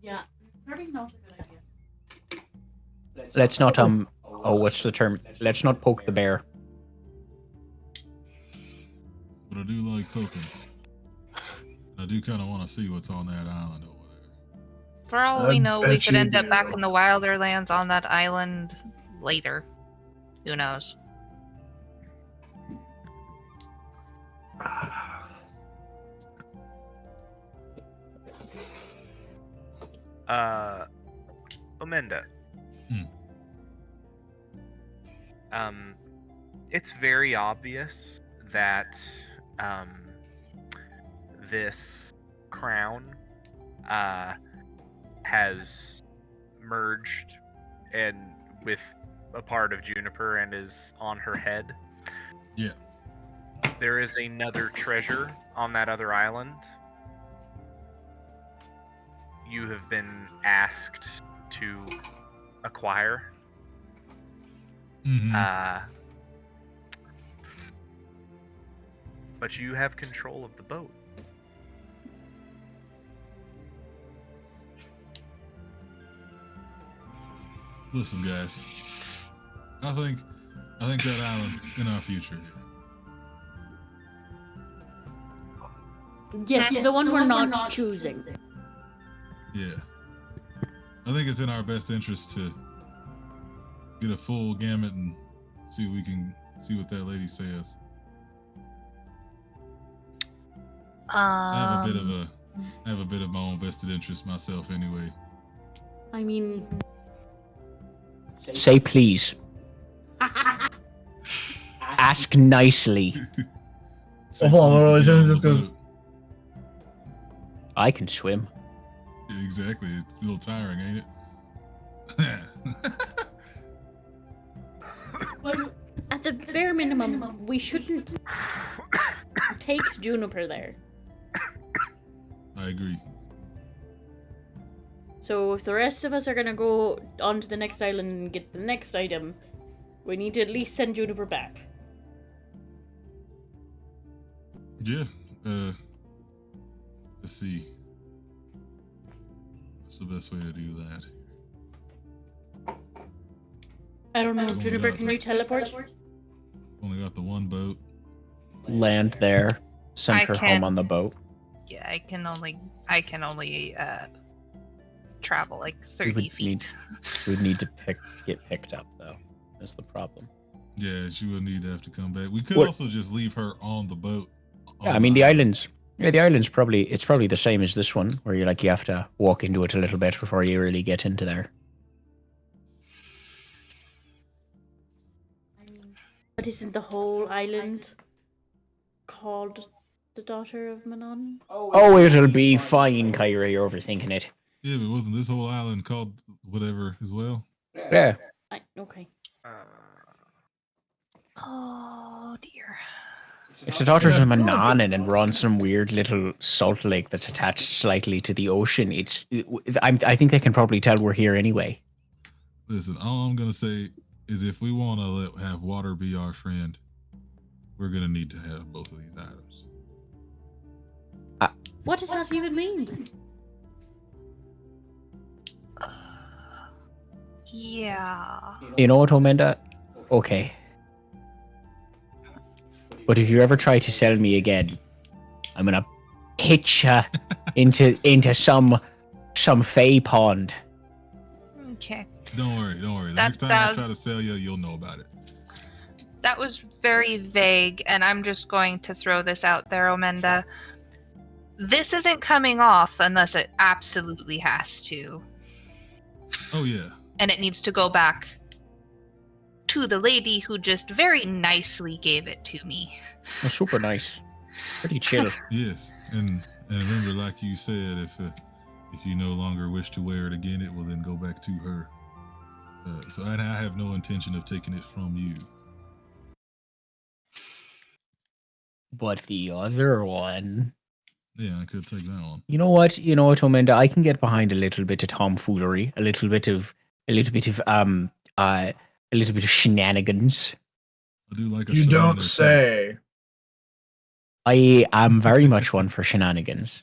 Speaker 4: Yeah, probably not a good idea.
Speaker 6: Let's not what's the term? Let's not poke the bear.
Speaker 2: But I do like poking. I do kind of want to see what's on that island over there.
Speaker 3: For all
Speaker 5: I
Speaker 3: we know, we
Speaker 5: bet
Speaker 3: could
Speaker 5: you
Speaker 3: end up
Speaker 5: do.
Speaker 3: back in the Wilder Lands on that island later. Who knows?
Speaker 1: Omenda.
Speaker 2: Hmm.
Speaker 1: It's very obvious that this crown has merged and with a part of Juniper and is on her head.
Speaker 2: Yeah.
Speaker 1: There is another treasure on that other island. You have been asked to acquire.
Speaker 2: Mm-hmm.
Speaker 1: But you have control of the boat.
Speaker 2: Listen, guys. I think that island's in our future.
Speaker 4: Yes, the one we're not choosing.
Speaker 2: Yeah. I think it's in our best interest to get a full gamut and see what that lady says. I have a bit of my own vested interest myself anyway.
Speaker 4: I mean,
Speaker 6: Say please. Ask nicely.
Speaker 2: So
Speaker 5: Hold on,
Speaker 2: please to get
Speaker 5: hold on,
Speaker 2: on
Speaker 5: just
Speaker 2: the
Speaker 5: 'cause-
Speaker 2: boat.
Speaker 6: I can swim.
Speaker 2: Yeah, exactly. It's a little tiring, ain't it?
Speaker 4: well, at the bare minimum, we shouldn't take Juniper there.
Speaker 2: I agree.
Speaker 4: So if the rest of us are gonna go on to the next island and get the next item, we need to at least send Juniper back.
Speaker 2: Yeah. Let's see. What's the best way to do that?
Speaker 4: I don't know,
Speaker 2: Oh my
Speaker 4: Juniper,
Speaker 2: God,
Speaker 4: can you teleport?
Speaker 2: Only got the one boat.
Speaker 6: Land there. Send
Speaker 3: I
Speaker 6: her
Speaker 3: can't-
Speaker 6: home on the boat.
Speaker 3: Yeah, I can only travel like 30
Speaker 6: would
Speaker 3: feet.
Speaker 6: need- We would need to get picked up though. That's the problem.
Speaker 2: Yeah, she would need to have to come back. We could
Speaker 6: What-
Speaker 2: also just leave her on the boat.
Speaker 6: Yeah, I mean the islands. Yeah, the island's probably the same as this one, where you have to walk into it a little bit before you really get into there.
Speaker 4: But isn't the whole island called the Daughter of Manon?
Speaker 6: Oh, it'll be fine, Kyrie. You're overthinking it.
Speaker 2: Yeah, but wasn't this whole island called whatever as well?
Speaker 6: Yeah.
Speaker 4: Okay.
Speaker 3: Oh dear.
Speaker 6: It's the Daughters of Manon, and we're on some weird little salt lake that's attached slightly to the ocean. I think they can probably tell we're here anyway.
Speaker 2: Listen, all I'm gonna say is if we want to have water be our friend, we're gonna need to have both of these items.
Speaker 4: What does that even mean?
Speaker 3: Yeah.
Speaker 6: You know what, Omenda? Okay. But if you ever try to sell me again, I'm gonna pitch you into some fey pond.
Speaker 3: Okay.
Speaker 2: Don't worry. The
Speaker 3: That-
Speaker 2: next time
Speaker 3: that-
Speaker 2: I try to sell you, you'll know about it.
Speaker 3: That was very vague, and I'm just going to throw this out there, Omenda. This isn't coming off unless it absolutely has to.
Speaker 2: Oh yeah.
Speaker 3: And it needs to go back to the lady who just very nicely gave it to me.
Speaker 6: Oh, super nice. Pretty chill.
Speaker 2: Yes. And remember, like you said, if you no longer wish to wear it again, it will then go back to her. So I have no intention of taking it from you.
Speaker 6: But the other one...
Speaker 2: Yeah, I could take that one.
Speaker 6: You know what, Omenda? I can get behind a little bit of tomfoolery, a little bit of shenanigans.
Speaker 2: I do like a
Speaker 5: You don't
Speaker 2: shenanigan.
Speaker 5: say.
Speaker 6: I am very much one for shenanigans.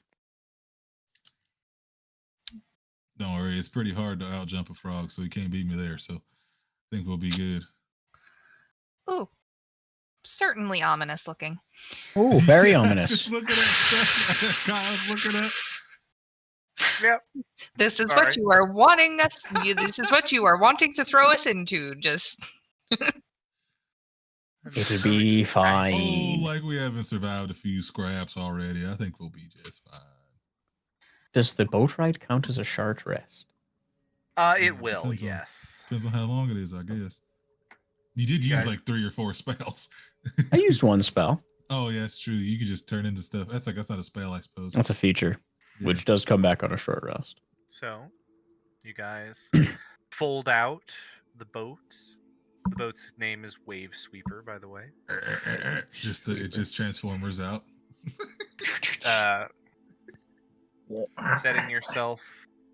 Speaker 2: Don't worry, it's pretty hard to outjump a frog, so he can't beat me there. So I think we'll be good.
Speaker 3: Ooh. Certainly ominous looking.
Speaker 6: Oh, very ominous.
Speaker 2: Just look at that stuff Kyle's looking at.
Speaker 1: Yep.
Speaker 3: This is
Speaker 1: Sorry.
Speaker 3: what you are wanting us. This is what you are wanting to throw us into. Just
Speaker 6: It'll be
Speaker 2: Oh,
Speaker 6: fine.
Speaker 2: like we haven't survived a few scraps already. I think we'll be just fine.
Speaker 6: Does the boat ride count as a short rest?
Speaker 1: It
Speaker 2: Yeah,
Speaker 1: will,
Speaker 2: depends on-
Speaker 1: yes.
Speaker 2: Depends on how long it is, I guess. You did
Speaker 1: You
Speaker 2: use
Speaker 1: guys-
Speaker 2: like 3 or 4 spells.
Speaker 6: I used one spell.
Speaker 2: Oh yeah, it's true. You could just turn into stuff. That's not a spell, I suppose.
Speaker 6: That's a feature,
Speaker 2: Yeah.
Speaker 6: which does come back on a short rest.
Speaker 1: So, you guys fold out the boat. The boat's name is Wave Sweeper, by the way.
Speaker 2: it just transformers out.
Speaker 1: Setting yourself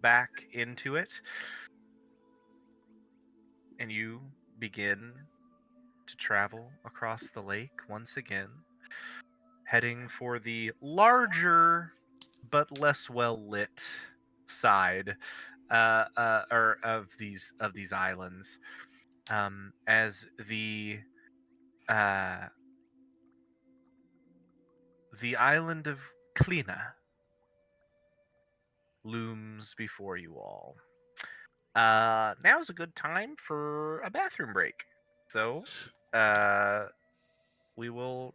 Speaker 1: back into it, and you begin to travel across the lake once again, heading for the larger but less well lit side or of these islands, as the island of Klina looms before you all. Now's a good time for a bathroom break. So, we will